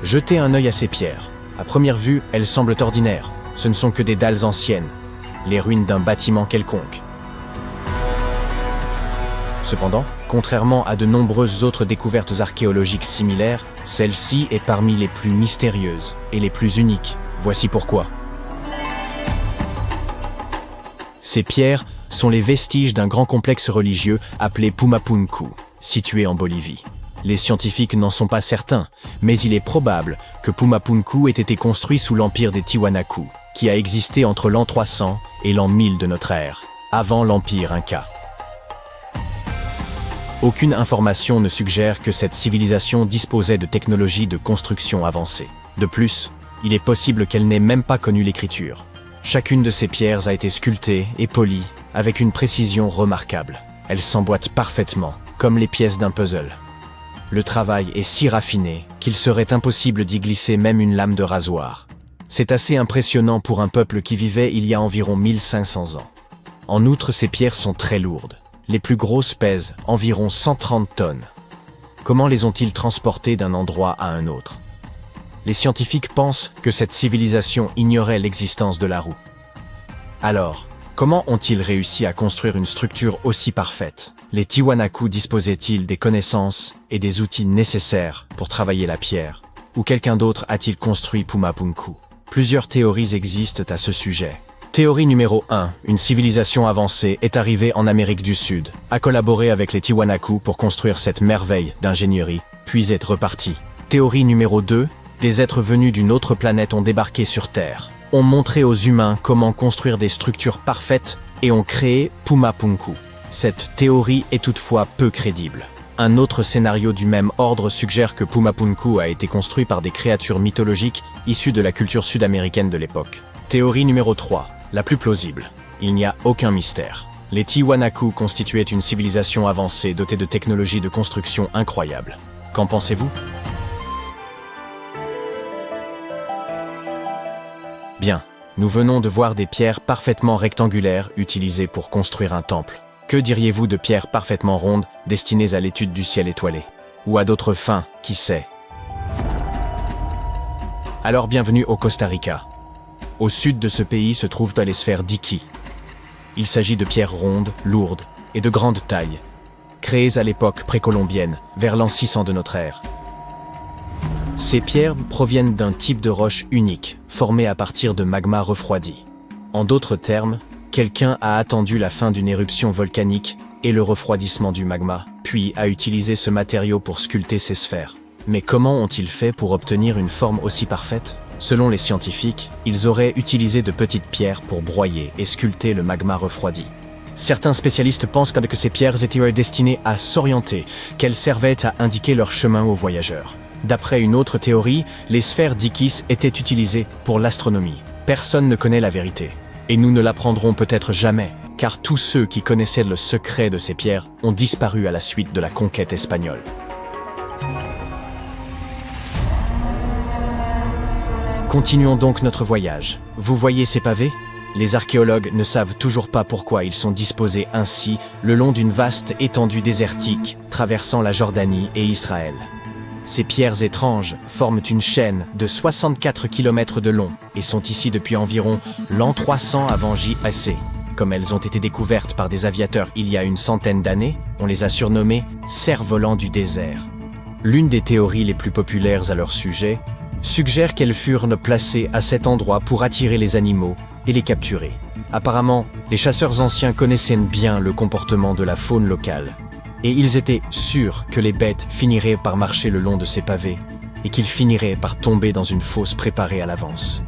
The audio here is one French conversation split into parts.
Jetez un œil à ces pierres. À première vue, elles semblent ordinaires. Ce ne sont que des dalles anciennes, les ruines d'un bâtiment quelconque. Cependant, contrairement à de nombreuses autres découvertes archéologiques similaires, celle-ci est parmi les plus mystérieuses et les plus uniques. Voici pourquoi. Ces pierres sont les vestiges d'un grand complexe religieux appelé Pumapunku, situé en Bolivie. Les scientifiques n'en sont pas certains, mais il est probable que Pumapunku ait été construit sous l'empire des Tiwanaku, qui a existé entre l'an 300 et l'an 1000 de notre ère, avant l'empire Inca. Aucune information ne suggère que cette civilisation disposait de technologies de construction avancées. De plus, il est possible qu'elle n'ait même pas connu l'écriture. Chacune de ces pierres a été sculptée et polie avec une précision remarquable. Elles s'emboîtent parfaitement, comme les pièces d'un puzzle. Le travail est si raffiné qu'il serait impossible d'y glisser même une lame de rasoir. C'est assez impressionnant pour un peuple qui vivait il y a environ 1500 ans. En outre, ces pierres sont très lourdes. Les plus grosses pèsent environ 130 tonnes. Comment les ont-ils transportées d'un endroit à un autre? Les scientifiques pensent que cette civilisation ignorait l'existence de la roue. Alors, comment ont-ils réussi à construire une structure aussi parfaite? Les Tiwanaku disposaient-ils des connaissances et des outils nécessaires pour travailler la pierre? Ou quelqu'un d'autre a-t-il construit Pumapunku? Plusieurs théories existent à ce sujet. Théorie numéro 1. Une civilisation avancée est arrivée en Amérique du Sud, a collaboré avec les Tiwanaku pour construire cette merveille d'ingénierie, puis est repartie. Théorie numéro 2. Des êtres venus d'une autre planète ont débarqué sur Terre, ont montré aux humains comment construire des structures parfaites et ont créé Pumapunku. Cette théorie est toutefois peu crédible. Un autre scénario du même ordre suggère que Pumapunku a été construit par des créatures mythologiques issues de la culture sud-américaine de l'époque. Théorie numéro 3. La plus plausible. Il n'y a aucun mystère. Les Tiwanaku constituaient une civilisation avancée dotée de technologies de construction incroyables. Qu'en pensez-vous? Bien, nous venons de voir des pierres parfaitement rectangulaires utilisées pour construire un temple. Que diriez-vous de pierres parfaitement rondes destinées à l'étude du ciel étoilé? Ou à d'autres fins, qui sait? Alors bienvenue au Costa Rica. Au sud de ce pays se trouvent les sphères d'Iki. Il s'agit de pierres rondes, lourdes et de grande taille, créées à l'époque précolombienne, vers l'an 600 de notre ère. Ces pierres proviennent d'un type de roche unique, formé à partir de magma refroidi. En d'autres termes, quelqu'un a attendu la fin d'une éruption volcanique et le refroidissement du magma, puis a utilisé ce matériau pour sculpter ces sphères. Mais comment ont-ils fait pour obtenir une forme aussi parfaite? Selon les scientifiques, ils auraient utilisé de petites pierres pour broyer et sculpter le magma refroidi. Certains spécialistes pensent que ces pierres étaient destinées à s'orienter, qu'elles servaient à indiquer leur chemin aux voyageurs. D'après une autre théorie, les sphères d'Ikis étaient utilisées pour l'astronomie. Personne ne connaît la vérité. Et nous ne l'apprendrons peut-être jamais, car tous ceux qui connaissaient le secret de ces pierres ont disparu à la suite de la conquête espagnole. Continuons donc notre voyage. Vous voyez ces pavés? Les archéologues ne savent toujours pas pourquoi ils sont disposés ainsi le long d'une vaste étendue désertique traversant la Jordanie et Israël. Ces pierres étranges forment une chaîne de 64 km de long et sont ici depuis environ l'an 300 avant JAC. Comme elles ont été découvertes par des aviateurs il y a une centaine d'années, on les a surnommées « cerfs-volants du désert ». L'une des théories les plus populaires à leur sujet suggère qu'elles furent placées à cet endroit pour attirer les animaux et les capturer. Apparemment, les chasseurs anciens connaissaient bien le comportement de la faune locale, et ils étaient sûrs que les bêtes finiraient par marcher le long de ces pavés et qu'ils finiraient par tomber dans une fosse préparée à l'avance.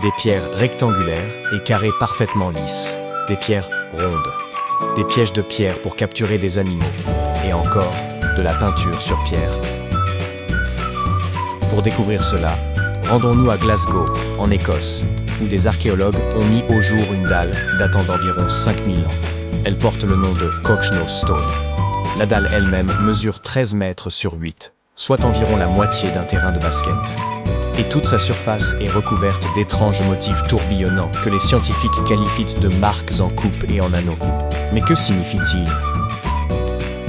Des pierres rectangulaires et carrées parfaitement lisses, des pierres rondes, des pièges de pierre pour capturer des animaux, et encore de la peinture sur pierre. Pour découvrir cela, rendons-nous à Glasgow, en Écosse, où des archéologues ont mis au jour une dalle datant d'environ 5000 ans. Elle porte le nom de Cochno Stone. La dalle elle-même mesure 13 mètres sur 8, soit environ la moitié d'un terrain de basket. Et toute sa surface est recouverte d'étranges motifs tourbillonnants que les scientifiques qualifient de marques en coupe et en anneaux. Mais que signifie-t-il?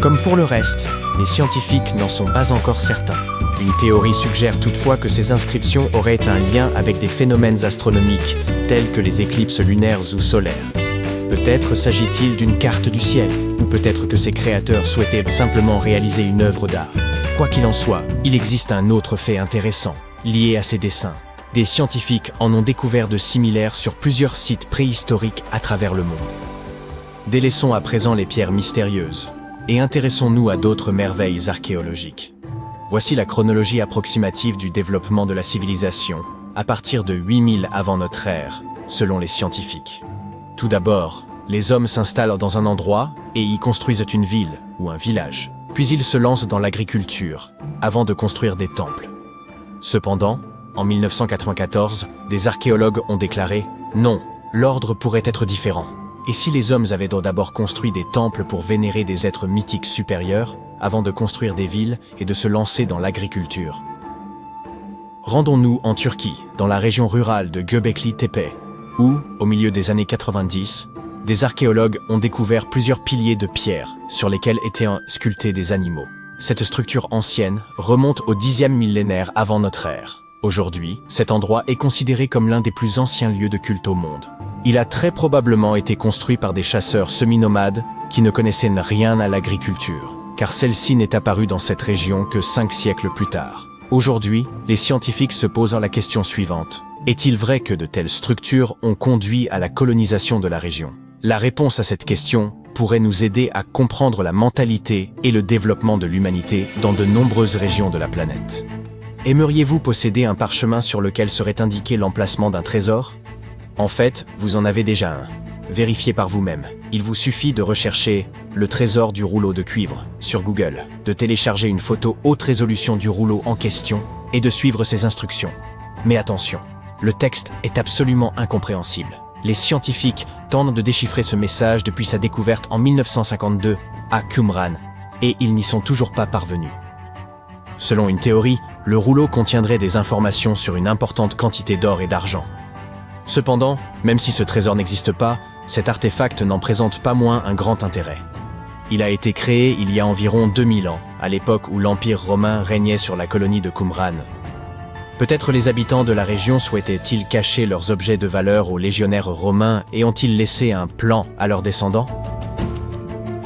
Comme pour le reste, les scientifiques n'en sont pas encore certains. Une théorie suggère toutefois que ces inscriptions auraient un lien avec des phénomènes astronomiques, tels que les éclipses lunaires ou solaires. Peut-être s'agit-il d'une carte du ciel, ou peut-être que ses créateurs souhaitaient simplement réaliser une œuvre d'art. Quoi qu'il en soit, il existe un autre fait intéressant, lié à ces dessins. Des scientifiques en ont découvert de similaires sur plusieurs sites préhistoriques à travers le monde. Délaissons à présent les pierres mystérieuses, et intéressons-nous à d'autres merveilles archéologiques. Voici la chronologie approximative du développement de la civilisation, à partir de 8000 avant notre ère, selon les scientifiques. Tout d'abord, les hommes s'installent dans un endroit et y construisent une ville ou un village. Puis ils se lancent dans l'agriculture, avant de construire des temples. Cependant, en 1994, des archéologues ont déclaré « Non, l'ordre pourrait être différent. Et si les hommes avaient d'abord construit des temples pour vénérer des êtres mythiques supérieurs, avant de construire des villes et de se lancer dans l'agriculture ?» Rendons-nous en Turquie, dans la région rurale de Göbekli Tepe, où, au milieu des années 90, des archéologues ont découvert plusieurs piliers de pierre sur lesquels étaient sculptés des animaux. Cette structure ancienne remonte au 10e millénaire avant notre ère. Aujourd'hui, cet endroit est considéré comme l'un des plus anciens lieux de culte au monde. Il a très probablement été construit par des chasseurs semi-nomades qui ne connaissaient rien à l'agriculture, car celle-ci n'est apparue dans cette région que 5 siècles plus tard. Aujourd'hui, les scientifiques se posent la question suivante. Est-il vrai que de telles structures ont conduit à la colonisation de la région ? La réponse à cette question pourrait nous aider à comprendre la mentalité et le développement de l'humanité dans de nombreuses régions de la planète. Aimeriez-vous posséder un parchemin sur lequel serait indiqué l'emplacement d'un trésor ? En fait, vous en avez déjà un. Vérifiez par vous-même. Il vous suffit de rechercher « le trésor du rouleau de cuivre » sur Google, de télécharger une photo haute résolution du rouleau en question et de suivre ses instructions. Mais attention, le texte est absolument incompréhensible. Les scientifiques tentent de déchiffrer ce message depuis sa découverte en 1952 à Qumran, et ils n'y sont toujours pas parvenus. Selon une théorie, le rouleau contiendrait des informations sur une importante quantité d'or et d'argent. Cependant, même si ce trésor n'existe pas, cet artefact n'en présente pas moins un grand intérêt. Il a été créé il y a environ 2000 ans, à l'époque où l'Empire romain régnait sur la colonie de Qumran. Peut-être les habitants de la région souhaitaient-ils cacher leurs objets de valeur aux légionnaires romains et ont-ils laissé un plan à leurs descendants ?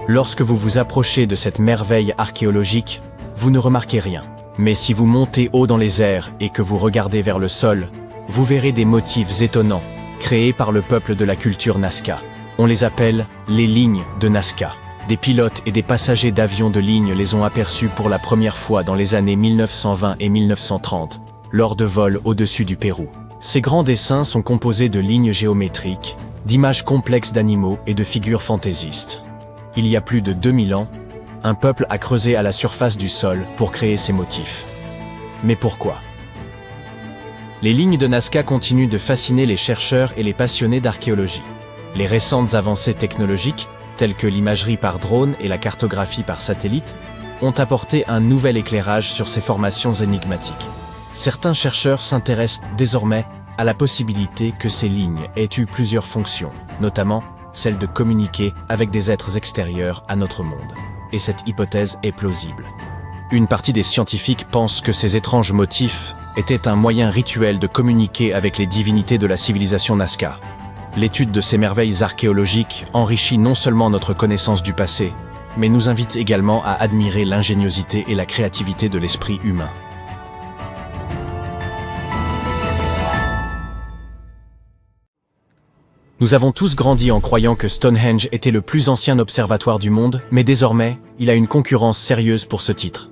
Lorsque vous vous approchez de cette merveille archéologique, vous ne remarquez rien. Mais si vous montez haut dans les airs et que vous regardez vers le sol, vous verrez des motifs étonnants, créés par le peuple de la culture Nazca. On les appelle les lignes de Nazca. Des pilotes et des passagers d'avions de ligne les ont aperçus pour la première fois dans les années 1920 et 1930, lors de vols au-dessus du Pérou. Ces grands dessins sont composés de lignes géométriques, d'images complexes d'animaux et de figures fantaisistes. Il y a plus de 2000 ans, un peuple a creusé à la surface du sol pour créer ces motifs. Mais pourquoi ? Les lignes de Nazca continuent de fasciner les chercheurs et les passionnés d'archéologie. Les récentes avancées technologiques, telles que l'imagerie par drone et la cartographie par satellite, ont apporté un nouvel éclairage sur ces formations énigmatiques. Certains chercheurs s'intéressent désormais à la possibilité que ces lignes aient eu plusieurs fonctions, notamment celle de communiquer avec des êtres extérieurs à notre monde. Et cette hypothèse est plausible. Une partie des scientifiques pense que ces étranges motifs étaient un moyen rituel de communiquer avec les divinités de la civilisation Nazca. L'étude de ces merveilles archéologiques enrichit non seulement notre connaissance du passé, mais nous invite également à admirer l'ingéniosité et la créativité de l'esprit humain. Nous avons tous grandi en croyant que Stonehenge était le plus ancien observatoire du monde, mais désormais, il a une concurrence sérieuse pour ce titre.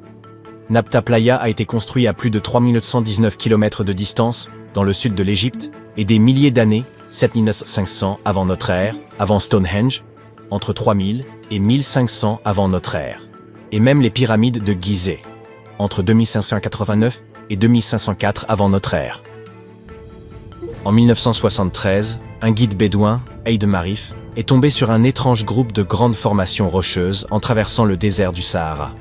Nabta Playa a été construit à plus de 3919 km de distance, dans le sud de l'Égypte, et des milliers d'années, 7500 avant notre ère, avant Stonehenge, entre 3000 et 1500 avant notre ère. Et même les pyramides de Gizeh, entre 2589 et 2504 avant notre ère. En 1973, un guide bédouin, Eid Marif, est tombé sur un étrange groupe de grandes formations rocheuses en traversant le désert du Sahara.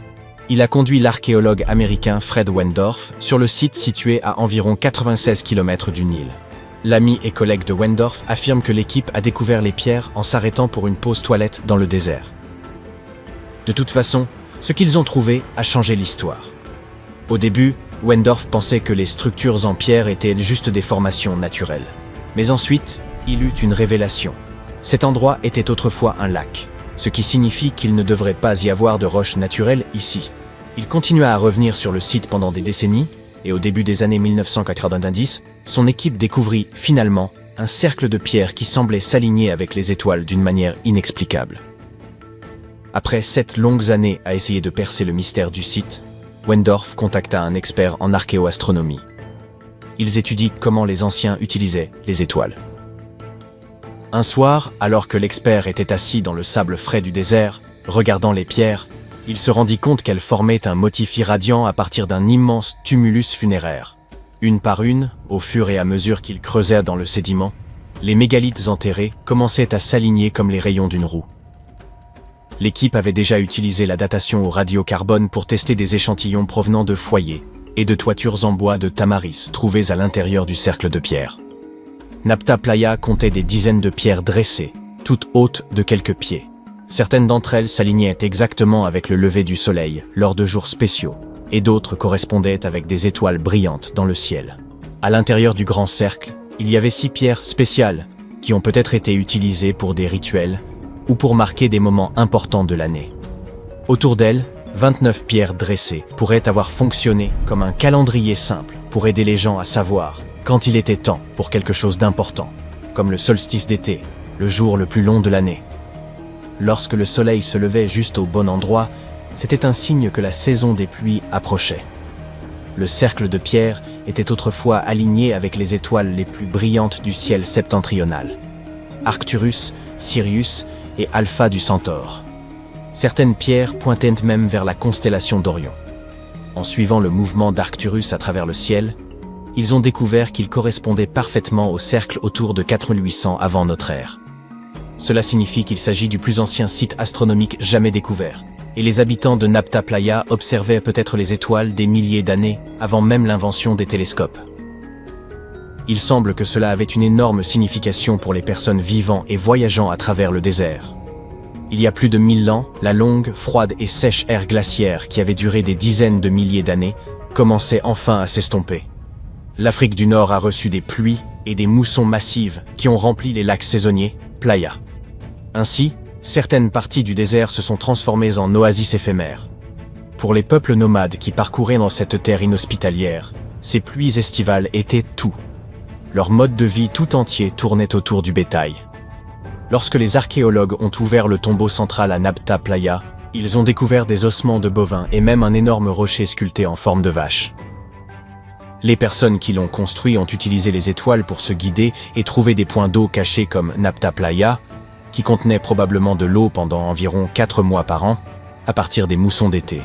Il a conduit l'archéologue américain Fred Wendorf sur le site situé à environ 96 km du Nil. L'ami et collègue de Wendorf affirme que l'équipe a découvert les pierres en s'arrêtant pour une pause toilette dans le désert. De toute façon, Ce qu'ils ont trouvé a changé l'histoire. Au début, Wendorf pensait que les structures en pierre étaient juste des formations naturelles. Mais ensuite, il eut une révélation. Cet endroit était autrefois un lac, ce qui signifie qu'il ne devrait pas y avoir de roches naturelles ici. Il continua à revenir sur le site pendant des décennies, et au début des années 1990, son équipe découvrit finalement un cercle de pierre qui semblait s'aligner avec les étoiles d'une manière inexplicable. Après 7 longues années à essayer de percer le mystère du site, Wendorf contacta un expert en archéoastronomie. Ils étudient comment les anciens utilisaient les étoiles. Un soir, alors que l'expert était assis dans le sable frais du désert, regardant les pierres, il se rendit compte qu'elles formaient un motif irradiant à partir d'un immense tumulus funéraire. Une par une, au fur et à mesure qu'ils creusaient dans le sédiment, les mégalithes enterrés commençaient à s'aligner comme les rayons d'une roue. L'équipe avait déjà utilisé la datation au radiocarbone pour tester des échantillons provenant de foyers et de toitures en bois de tamaris trouvées à l'intérieur du cercle de pierre. Nabta Playa comptait des dizaines de pierres dressées, toutes hautes de quelques pieds. Certaines d'entre elles s'alignaient exactement avec le lever du soleil lors de jours spéciaux, et d'autres correspondaient avec des étoiles brillantes dans le ciel. À l'intérieur du grand cercle, il y avait 6 pierres spéciales qui ont peut-être été utilisées pour des rituels ou pour marquer des moments importants de l'année. Autour d'elles, 29 pierres dressées pourraient avoir fonctionné comme un calendrier simple pour aider les gens à savoir quand il était temps pour quelque chose d'important, comme le solstice d'été, le jour le plus long de l'année. Lorsque le soleil se levait juste au bon endroit, c'était un signe que la saison des pluies approchait. Le cercle de pierre était autrefois aligné avec les étoiles les plus brillantes du ciel septentrional. Arcturus, Sirius et Alpha du Centaure. Certaines pierres pointaient même vers la constellation d'Orion. En suivant le mouvement d'Arcturus à travers le ciel, ils ont découvert qu'il correspondait parfaitement au cercle autour de 4800 avant notre ère. Cela signifie qu'il s'agit du plus ancien site astronomique jamais découvert, et les habitants de Nabta Playa observaient peut-être les étoiles des milliers d'années avant même l'invention des télescopes. Il semble que cela avait une énorme signification pour les personnes vivant et voyageant à travers le désert. Il y a plus de 1000 ans, la longue, froide et sèche ère glaciaire qui avait duré des dizaines de milliers d'années commençait enfin à s'estomper. L'Afrique du Nord a reçu des pluies et des moussons massives qui ont rempli les lacs saisonniers, Playa. Ainsi, certaines parties du désert se sont transformées en oasis éphémères. Pour les peuples nomades qui parcouraient dans cette terre inhospitalière, ces pluies estivales étaient tout. Leur mode de vie tout entier tournait autour du bétail. Lorsque les archéologues ont ouvert le tombeau central à Nabta Playa, ils ont découvert des ossements de bovins et même un énorme rocher sculpté en forme de vache. Les personnes qui l'ont construit ont utilisé les étoiles pour se guider et trouver des points d'eau cachés comme Nabta Playa, qui contenait probablement de l'eau pendant environ 4 mois par an, à partir des moussons d'été.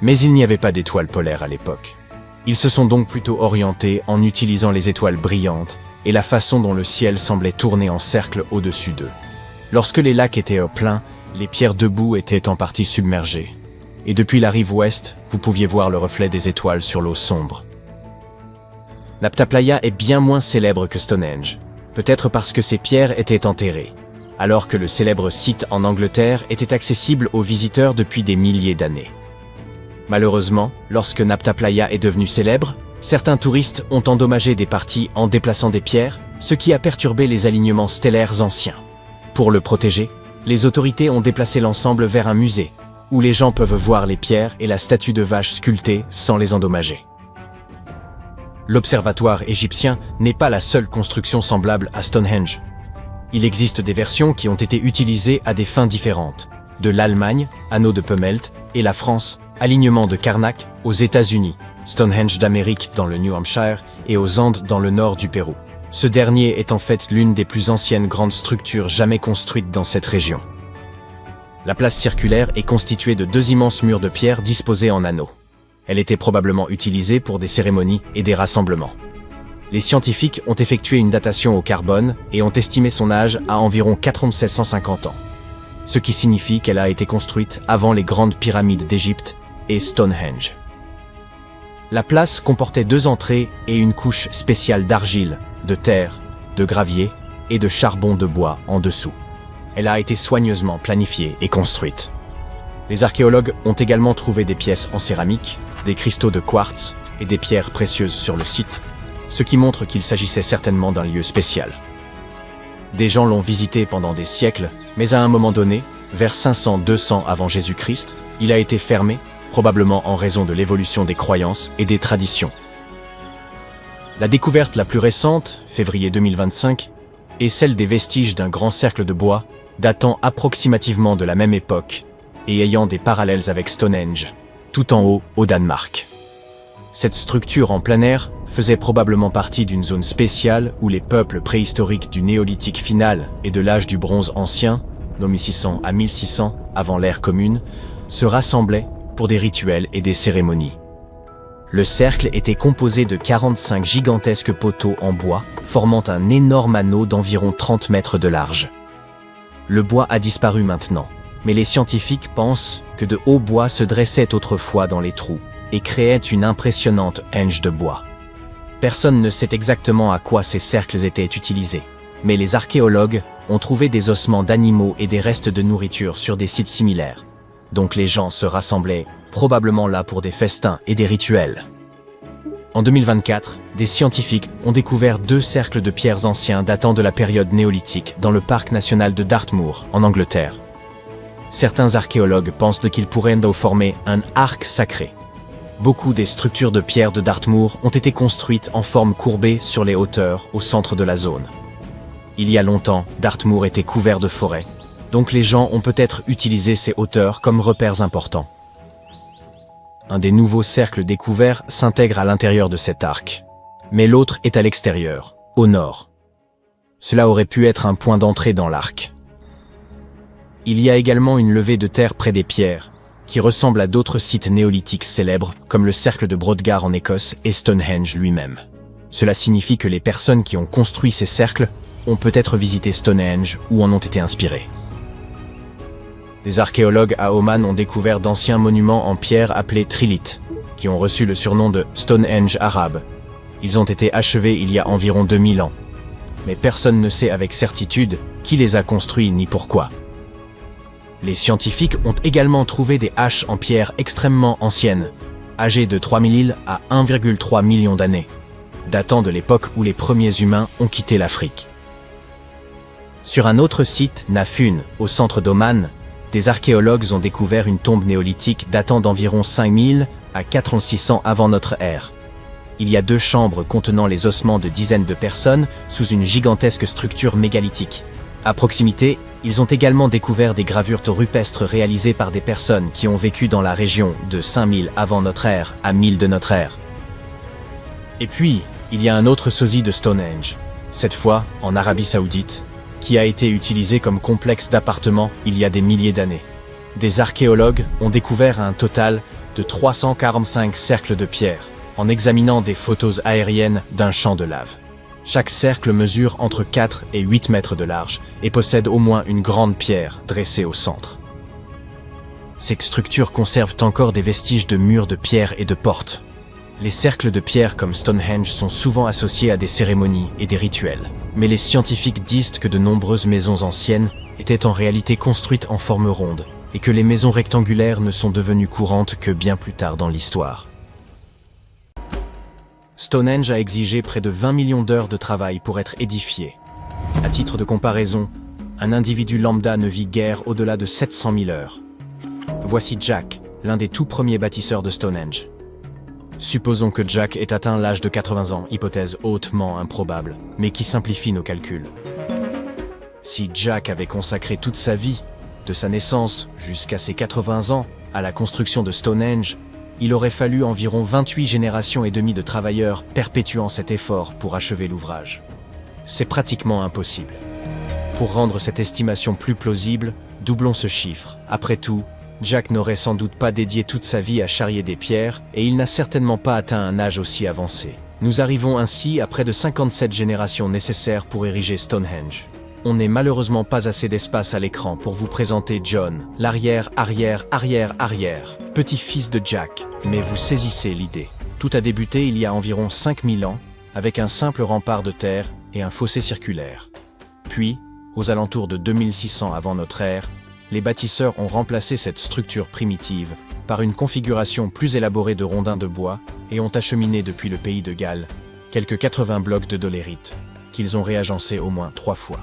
Mais il n'y avait pas d'étoiles polaires à l'époque. Ils se sont donc plutôt orientés en utilisant les étoiles brillantes et la façon dont le ciel semblait tourner en cercle au-dessus d'eux. Lorsque les lacs étaient au plein, les pierres debout étaient en partie submergées. Et depuis la rive ouest, vous pouviez voir le reflet des étoiles sur l'eau sombre. Nabta Playa est bien moins célèbre que Stonehenge, peut-être parce que ces pierres étaient enterrées, alors que le célèbre site en Angleterre était accessible aux visiteurs depuis des milliers d'années. Malheureusement, lorsque Nabta Playa est devenu célèbre, certains touristes ont endommagé des parties en déplaçant des pierres, ce qui a perturbé les alignements stellaires anciens. Pour le protéger, les autorités ont déplacé l'ensemble vers un musée, où les gens peuvent voir les pierres et la statue de vache sculptée sans les endommager. L'observatoire égyptien n'est pas la seule construction semblable à Stonehenge. Il existe des versions qui ont été utilisées à des fins différentes. De l'Allemagne, anneau de Pemelt, et la France, alignement de Karnak, aux États-Unis, Stonehenge d'Amérique dans le New Hampshire et aux Andes dans le nord du Pérou. Ce dernier est en fait l'une des plus anciennes grandes structures jamais construites dans cette région. La place circulaire est constituée de 2 immenses murs de pierre disposés en anneaux. Elle était probablement utilisée pour des cérémonies et des rassemblements. Les scientifiques ont effectué une datation au carbone et ont estimé son âge à environ 4750 ans, ce qui signifie qu'elle a été construite avant les grandes pyramides d'Égypte et Stonehenge. La place comportait 2 entrées et une couche spéciale d'argile, de terre, de gravier et de charbon de bois en dessous. Elle a été soigneusement planifiée et construite. Les archéologues ont également trouvé des pièces en céramique, des cristaux de quartz et des pierres précieuses sur le site, ce qui montre qu'il s'agissait certainement d'un lieu spécial. Des gens l'ont visité pendant des siècles, mais à un moment donné, vers 500-200 avant Jésus-Christ, il a été fermé, probablement en raison de l'évolution des croyances et des traditions. La découverte la plus récente, février 2025, est celle des vestiges d'un grand cercle de bois, datant approximativement de la même époque et ayant des parallèles avec Stonehenge, tout en haut, au Danemark. Cette structure en plein air faisait probablement partie d'une zone spéciale où les peuples préhistoriques du néolithique final et de l'âge du bronze ancien, nommé 600 à 1600 avant l'ère commune, se rassemblaient pour des rituels et des cérémonies. Le cercle était composé de 45 gigantesques poteaux en bois, formant un énorme anneau d'environ 30 mètres de large. Le bois a disparu maintenant, mais les scientifiques pensent que de hauts bois se dressaient autrefois dans les trous et créaient une impressionnante henge de bois. Personne ne sait exactement à quoi ces cercles étaient utilisés, mais les archéologues ont trouvé des ossements d'animaux et des restes de nourriture sur des sites similaires. Donc les gens se rassemblaient, probablement là pour des festins et des rituels. En 2024, des scientifiques ont découvert 2 cercles de pierres anciens datant de la période néolithique dans le parc national de Dartmoor, en Angleterre. Certains archéologues pensent qu'ils pourraient former un arc sacré. Beaucoup des structures de pierre de Dartmoor ont été construites en forme courbée sur les hauteurs au centre de la zone. Il y a longtemps, Dartmoor était couvert de forêts, donc les gens ont peut-être utilisé ces hauteurs comme repères importants. Un des nouveaux cercles découverts s'intègre à l'intérieur de cet arc, mais l'autre est à l'extérieur, au nord. Cela aurait pu être un point d'entrée dans l'arc. Il y a également une levée de terre près des pierres, qui ressemble à d'autres sites néolithiques célèbres, comme le cercle de Brodgar en Écosse et Stonehenge lui-même. Cela signifie que les personnes qui ont construit ces cercles ont peut-être visité Stonehenge ou en ont été inspirées. Des archéologues à Oman ont découvert d'anciens monuments en pierre appelés triliths, qui ont reçu le surnom de Stonehenge arabe. Ils ont été achevés il y a environ 2000 ans. Mais personne ne sait avec certitude qui les a construits ni pourquoi. Les scientifiques ont également trouvé des haches en pierre extrêmement anciennes, âgées de 3000 à 1,3 million d'années, datant de l'époque où les premiers humains ont quitté l'Afrique. Sur un autre site, Nafun, au centre d'Oman, des archéologues ont découvert une tombe néolithique datant d'environ 5000 à 4600 avant notre ère. Il y a 2 chambres contenant les ossements de dizaines de personnes sous une gigantesque structure mégalithique. À proximité, ils ont également découvert des gravures rupestres réalisées par des personnes qui ont vécu dans la région de 5000 avant notre ère à 1000 de notre ère. Et puis, il y a un autre sosie de Stonehenge, cette fois en Arabie Saoudite, qui a été utilisé comme complexe d'appartements il y a des milliers d'années. Des archéologues ont découvert un total de 345 cercles de pierre, en examinant des photos aériennes d'un champ de lave. Chaque cercle mesure entre 4 et 8 mètres de large et possède au moins une grande pierre dressée au centre. Ces structures conservent encore des vestiges de murs de pierre et de portes. Les cercles de pierre comme Stonehenge sont souvent associés à des cérémonies et des rituels. Mais les scientifiques disent que de nombreuses maisons anciennes étaient en réalité construites en forme ronde et que les maisons rectangulaires ne sont devenues courantes que bien plus tard dans l'histoire. Stonehenge a exigé près de 20 millions d'heures de travail pour être édifié. À titre de comparaison, un individu lambda ne vit guère au-delà de 700 000 heures. Voici Jack, l'un des tout premiers bâtisseurs de Stonehenge. Supposons que Jack ait atteint l'âge de 80 ans, hypothèse hautement improbable, mais qui simplifie nos calculs. Si Jack avait consacré toute sa vie, de sa naissance jusqu'à ses 80 ans, à la construction de Stonehenge, il aurait fallu environ 28 générations et demie de travailleurs perpétuant cet effort pour achever l'ouvrage. C'est pratiquement impossible. Pour rendre cette estimation plus plausible, doublons ce chiffre. Après tout, Jack n'aurait sans doute pas dédié toute sa vie à charrier des pierres et il n'a certainement pas atteint un âge aussi avancé. Nous arrivons ainsi à près de 57 générations nécessaires pour ériger Stonehenge. On n'est malheureusement pas assez d'espace à l'écran pour vous présenter John, l'arrière-arrière-arrière-arrière, petit-fils de Jack, mais vous saisissez l'idée. Tout a débuté il y a environ 5000 ans, avec un simple rempart de terre et un fossé circulaire. Puis, aux alentours de 2600 avant notre ère, les bâtisseurs ont remplacé cette structure primitive par une configuration plus élaborée de rondins de bois et ont acheminé depuis le pays de Galles quelques 80 blocs de dolérite, qu'ils ont réagencés au moins 3 fois.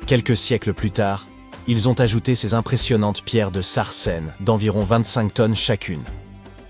Quelques siècles plus tard, ils ont ajouté ces impressionnantes pierres de Sarcène d'environ 25 tonnes chacune.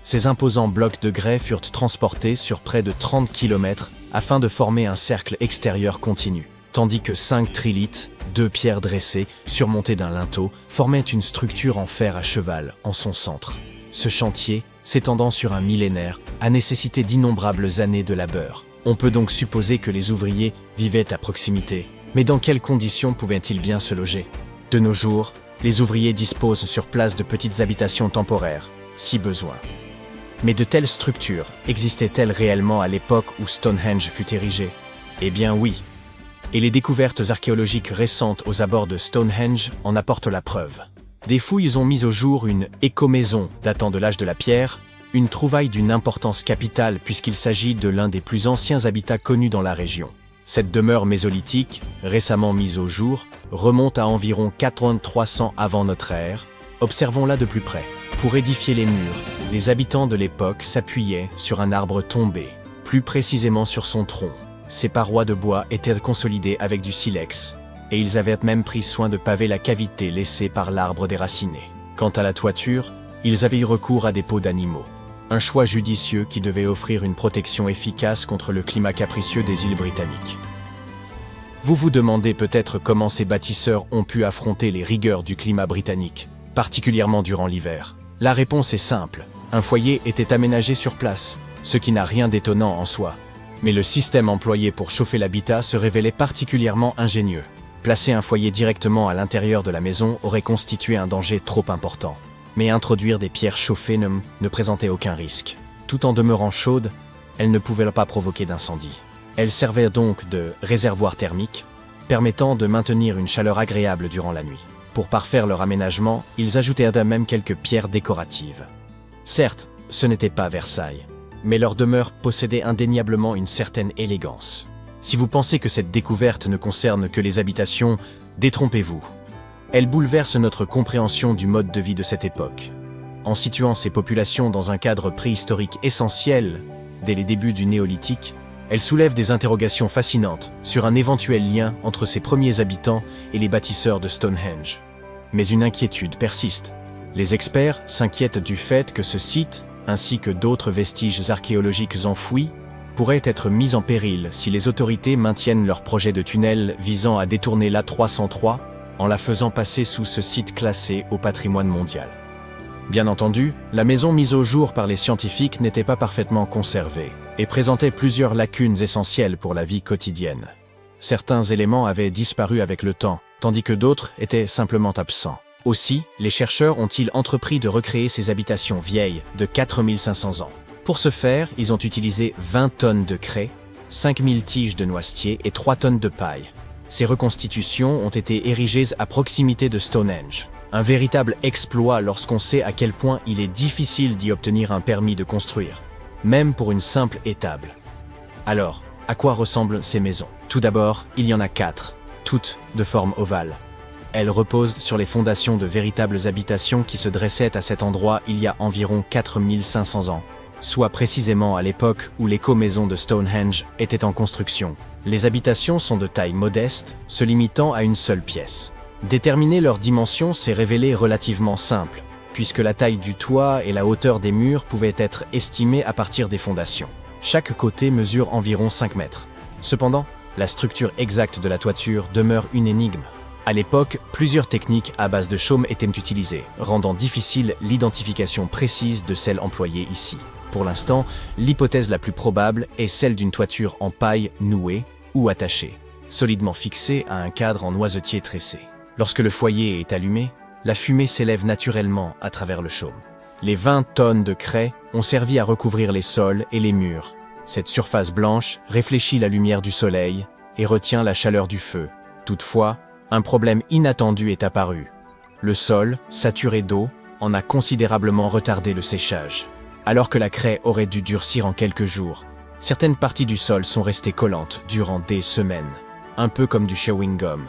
Ces imposants blocs de grès furent transportés sur près de 30 km afin de former un cercle extérieur continu, tandis que 5 trilithes, 2 pierres dressées, surmontées d'un linteau, formaient une structure en fer à cheval en son centre. Ce chantier, s'étendant sur un millénaire, a nécessité d'innombrables années de labeur. On peut donc supposer que les ouvriers vivaient à proximité. Mais dans quelles conditions pouvaient-ils bien se loger? De nos jours, les ouvriers disposent sur place de petites habitations temporaires, si besoin. Mais de telles structures existaient-elles réellement à l'époque où Stonehenge fut érigé? Eh bien oui. Et les découvertes archéologiques récentes aux abords de Stonehenge en apportent la preuve. Des fouilles ont mis au jour une écomaison datant de l'âge de la pierre, une trouvaille d'une importance capitale puisqu'il s'agit de l'un des plus anciens habitats connus dans la région. Cette demeure mésolithique, récemment mise au jour, remonte à environ 4300 avant notre ère. Observons-la de plus près. Pour édifier les murs, les habitants de l'époque s'appuyaient sur un arbre tombé, plus précisément sur son tronc. Ces parois de bois étaient consolidées avec du silex, et ils avaient même pris soin de paver la cavité laissée par l'arbre déraciné. Quant à la toiture, ils avaient eu recours à des peaux d'animaux. Un choix judicieux qui devait offrir une protection efficace contre le climat capricieux des îles britanniques. Vous vous demandez peut-être comment ces bâtisseurs ont pu affronter les rigueurs du climat britannique, particulièrement durant l'hiver. La réponse est simple, un foyer était aménagé sur place, ce qui n'a rien d'étonnant en soi. Mais le système employé pour chauffer l'habitat se révélait particulièrement ingénieux. Placer un foyer directement à l'intérieur de la maison aurait constitué un danger trop important. Mais introduire des pierres chauffées ne présentait aucun risque. Tout en demeurant chaudes, elles ne pouvaient pas provoquer d'incendie. Elles servaient donc de réservoir thermique, permettant de maintenir une chaleur agréable durant la nuit. Pour parfaire leur aménagement, ils ajoutaient à même quelques pierres décoratives. Certes, ce n'était pas Versailles, mais leur demeure possédait indéniablement une certaine élégance. Si vous pensez que cette découverte ne concerne que les habitations, détrompez-vous. Elle bouleverse notre compréhension du mode de vie de cette époque. En situant ces populations dans un cadre préhistorique essentiel, dès les débuts du néolithique, elle soulève des interrogations fascinantes sur un éventuel lien entre ces premiers habitants et les bâtisseurs de Stonehenge. Mais une inquiétude persiste. Les experts s'inquiètent du fait que ce site, ainsi que d'autres vestiges archéologiques enfouis, pourraient être mis en péril si les autorités maintiennent leur projet de tunnel visant à détourner l'A303 en la faisant passer sous ce site classé au patrimoine mondial. Bien entendu, la maison mise au jour par les scientifiques n'était pas parfaitement conservée et présentait plusieurs lacunes essentielles pour la vie quotidienne. Certains éléments avaient disparu avec le temps, tandis que d'autres étaient simplement absents. Aussi, les chercheurs ont-ils entrepris de recréer ces habitations vieilles de 4500 ans. Pour ce faire, ils ont utilisé 20 tonnes de craie, 5000 tiges de noisetier et 3 tonnes de paille. Ces reconstitutions ont été érigées à proximité de Stonehenge. Un véritable exploit lorsqu'on sait à quel point il est difficile d'y obtenir un permis de construire, même pour une simple étable. Alors, à quoi ressemblent ces maisons? Tout d'abord, il y en a 4, toutes de forme ovale. Elles reposent sur les fondations de véritables habitations qui se dressaient à cet endroit il y a environ 4500 ans, soit précisément à l'époque où l'éco-maison de Stonehenge était en construction. Les habitations sont de taille modeste, se limitant à une seule pièce. Déterminer leurs dimensions s'est révélé relativement simple, puisque la taille du toit et la hauteur des murs pouvaient être estimées à partir des fondations. Chaque côté mesure environ 5 mètres. Cependant, la structure exacte de la toiture demeure une énigme. À l'époque, plusieurs techniques à base de chaume étaient utilisées, rendant difficile l'identification précise de celle employée ici. Pour l'instant, l'hypothèse la plus probable est celle d'une toiture en paille nouée ou attachée, solidement fixée à un cadre en noisetier tressé. Lorsque le foyer est allumé, la fumée s'élève naturellement à travers le chaume. Les 20 tonnes de craie ont servi à recouvrir les sols et les murs. Cette surface blanche réfléchit la lumière du soleil et retient la chaleur du feu. Toutefois, un problème inattendu est apparu. Le sol, saturé d'eau, en a considérablement retardé le séchage. Alors que la craie aurait dû durcir en quelques jours, certaines parties du sol sont restées collantes durant des semaines, un peu comme du chewing-gum.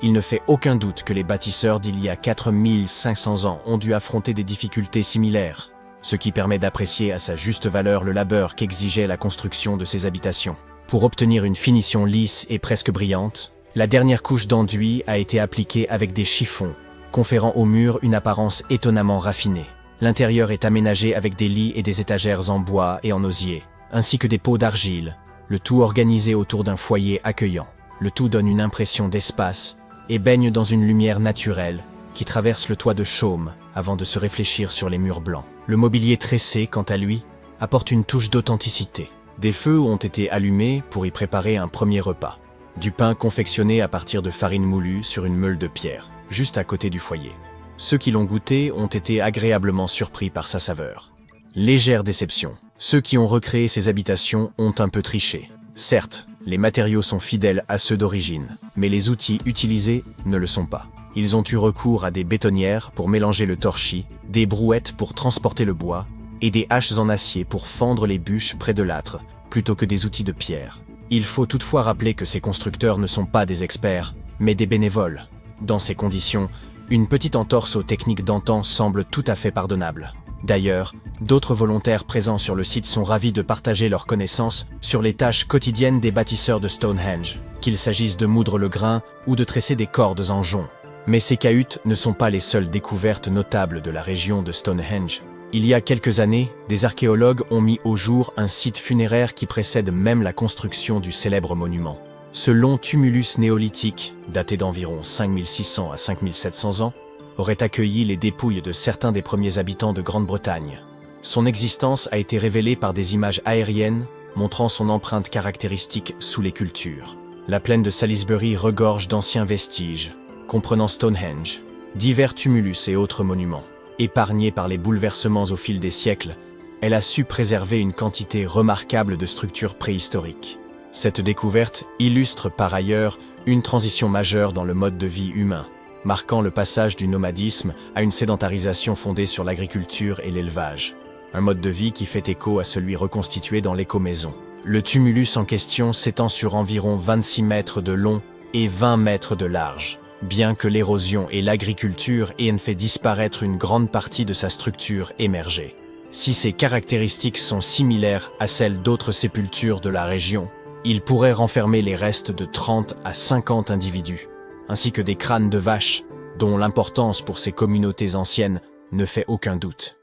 il ne fait aucun doute que les bâtisseurs d'il y a 4500 ans ont dû affronter des difficultés similaires, ce qui permet d'apprécier à sa juste valeur le labeur qu'exigeait la construction de ces habitations. Pour obtenir une finition lisse et presque brillante, la dernière couche d'enduit a été appliquée avec des chiffons, conférant au mur une apparence étonnamment raffinée. L'intérieur est aménagé avec des lits et des étagères en bois et en osier, ainsi que des pots d'argile, le tout organisé autour d'un foyer accueillant. Le tout donne une impression d'espace et baigne dans une lumière naturelle qui traverse le toit de chaume avant de se réfléchir sur les murs blancs. Le mobilier tressé, quant à lui, apporte une touche d'authenticité. Des feux ont été allumés pour y préparer un premier repas. Du pain confectionné à partir de farine moulue sur une meule de pierre, juste à côté du foyer. Ceux qui l'ont goûté ont été agréablement surpris par sa saveur. Légère déception. Ceux qui ont recréé ces habitations ont un peu triché. Certes, les matériaux sont fidèles à ceux d'origine, mais les outils utilisés ne le sont pas. Ils ont eu recours à des bétonnières pour mélanger le torchis, des brouettes pour transporter le bois, et des haches en acier pour fendre les bûches près de l'âtre, plutôt que des outils de pierre. Il faut toutefois rappeler que ces constructeurs ne sont pas des experts, mais des bénévoles. Dans ces conditions, une petite entorse aux techniques d'antan semble tout à fait pardonnable. D'ailleurs, d'autres volontaires présents sur le site sont ravis de partager leurs connaissances sur les tâches quotidiennes des bâtisseurs de Stonehenge, qu'il s'agisse de moudre le grain ou de tresser des cordes en jonc. Mais ces cahutes ne sont pas les seules découvertes notables de la région de Stonehenge. Il y a quelques années, des archéologues ont mis au jour un site funéraire qui précède même la construction du célèbre monument. Ce long tumulus néolithique, daté d'environ 5600 à 5700 ans, aurait accueilli les dépouilles de certains des premiers habitants de Grande-Bretagne. Son existence a été révélée par des images aériennes montrant son empreinte caractéristique sous les cultures. La plaine de Salisbury regorge d'anciens vestiges, comprenant Stonehenge, divers tumulus et autres monuments. Épargnée par les bouleversements au fil des siècles, elle a su préserver une quantité remarquable de structures préhistoriques. Cette découverte illustre par ailleurs une transition majeure dans le mode de vie humain, marquant le passage du nomadisme à une sédentarisation fondée sur l'agriculture et l'élevage. Un mode de vie qui fait écho à celui reconstitué dans l'écomaison. Le tumulus en question s'étend sur environ 26 mètres de long et 20 mètres de large. Bien que l'érosion et l'agriculture aient fait disparaître une grande partie de sa structure émergée. Si ces caractéristiques sont similaires à celles d'autres sépultures de la région, il pourrait renfermer les restes de 30 à 50 individus, ainsi que des crânes de vaches, dont l'importance pour ces communautés anciennes ne fait aucun doute.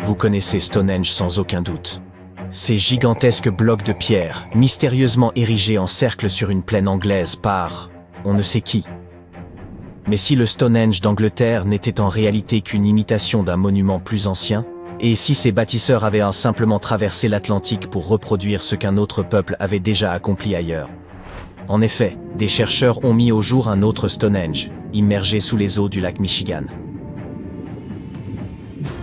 Vous connaissez Stonehenge sans aucun doute. Ces gigantesques blocs de pierre, mystérieusement érigés en cercle sur une plaine anglaise par on ne sait qui. Mais si le Stonehenge d'Angleterre n'était en réalité qu'une imitation d'un monument plus ancien, et si ces bâtisseurs avaient simplement traversé l'Atlantique pour reproduire ce qu'un autre peuple avait déjà accompli ailleurs? En effet, des chercheurs ont mis au jour un autre Stonehenge, immergé sous les eaux du lac Michigan.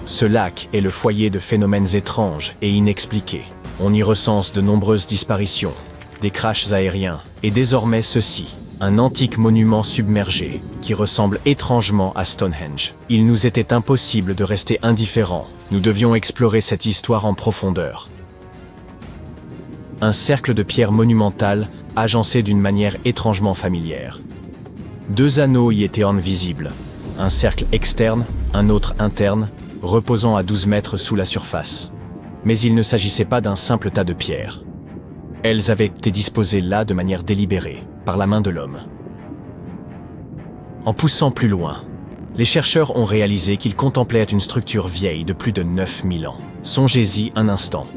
Ce lac est le foyer de phénomènes étranges et inexpliqués. On y recense de nombreuses disparitions, des crashs aériens, et désormais ceci. Un antique monument submergé, qui ressemble étrangement à Stonehenge. Il nous était impossible de rester indifférents, nous devions explorer cette histoire en profondeur. Un cercle de pierre monumentale, agencé d'une manière étrangement familière. 2 anneaux y étaient visibles, un cercle externe, un autre interne, reposant à 12 mètres sous la surface. Mais il ne s'agissait pas d'un simple tas de pierres. Elles avaient été disposées là de manière délibérée, par la main de l'homme. En poussant plus loin, les chercheurs ont réalisé qu'ils contemplaient une structure vieille de plus de 9000 ans. Songez-y un instant.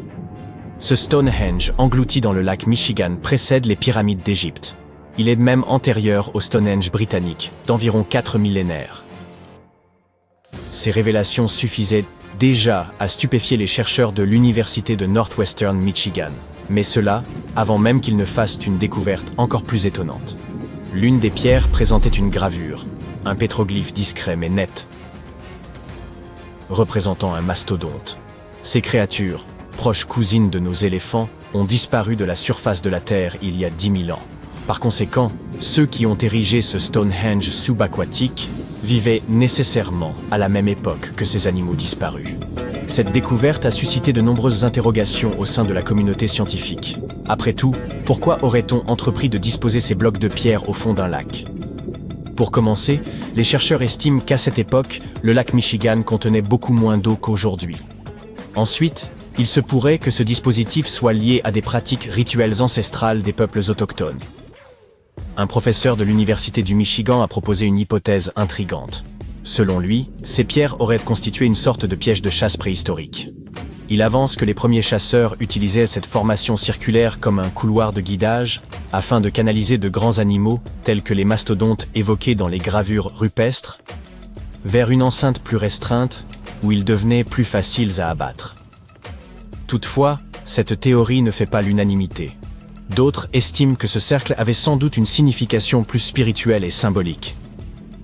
Ce Stonehenge, englouti dans le lac Michigan, précède les pyramides d'Égypte. Il est même antérieur au Stonehenge britannique, d'environ 4 millénaires. Ces révélations suffisaient déjà à stupéfier les chercheurs de l'université de Northwestern Michigan. Mais cela, avant même qu'ils ne fassent une découverte encore plus étonnante. L'une des pierres présentait une gravure, un pétroglyphe discret mais net, représentant un mastodonte. Ces créatures, proches cousines de nos éléphants, ont disparu de la surface de la Terre il y a 10 000 ans. Par conséquent, ceux qui ont érigé ce Stonehenge subaquatique vivaient nécessairement à la même époque que ces animaux disparus. Cette découverte a suscité de nombreuses interrogations au sein de la communauté scientifique. Après tout, pourquoi aurait-on entrepris de disposer ces blocs de pierre au fond d'un lac? Pour commencer, les chercheurs estiment qu'à cette époque, le lac Michigan contenait beaucoup moins d'eau qu'aujourd'hui. Ensuite, il se pourrait que ce dispositif soit lié à des pratiques rituelles ancestrales des peuples autochtones. Un professeur de l'Université du Michigan a proposé une hypothèse intrigante. Selon lui, ces pierres auraient constitué une sorte de piège de chasse préhistorique. Il avance que les premiers chasseurs utilisaient cette formation circulaire comme un couloir de guidage, afin de canaliser de grands animaux, tels que les mastodontes évoqués dans les gravures rupestres, vers une enceinte plus restreinte, où ils devenaient plus faciles à abattre. Toutefois, cette théorie ne fait pas l'unanimité. D'autres estiment que ce cercle avait sans doute une signification plus spirituelle et symbolique.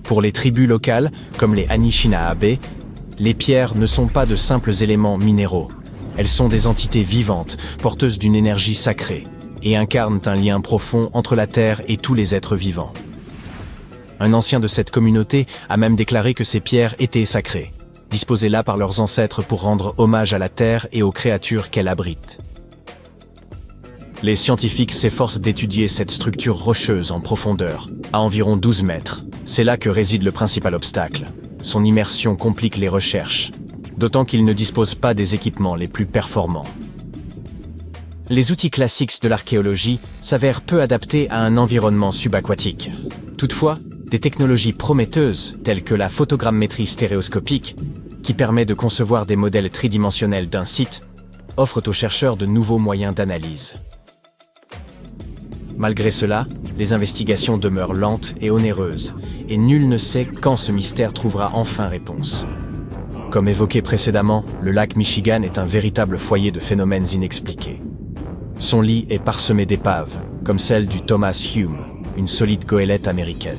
Pour les tribus locales, comme les Anishinaabe, les pierres ne sont pas de simples éléments minéraux. Elles sont des entités vivantes, porteuses d'une énergie sacrée, et incarnent un lien profond entre la terre et tous les êtres vivants. Un ancien de cette communauté a même déclaré que ces pierres étaient sacrées, disposées là par leurs ancêtres pour rendre hommage à la terre et aux créatures qu'elle abrite. Les scientifiques s'efforcent d'étudier cette structure rocheuse en profondeur, à environ 12 mètres. C'est là que réside le principal obstacle. Son immersion complique les recherches, d'autant qu'ils ne disposent pas des équipements les plus performants. Les outils classiques de l'archéologie s'avèrent peu adaptés à un environnement subaquatique. Toutefois, des technologies prometteuses, telles que la photogrammétrie stéréoscopique, qui permet de concevoir des modèles tridimensionnels d'un site, offrent aux chercheurs de nouveaux moyens d'analyse. Malgré cela, les investigations demeurent lentes et onéreuses, et nul ne sait quand ce mystère trouvera enfin réponse. Comme évoqué précédemment, le lac Michigan est un véritable foyer de phénomènes inexpliqués. Son lit est parsemé d'épaves, comme celle du Thomas Hume, une solide goélette américaine.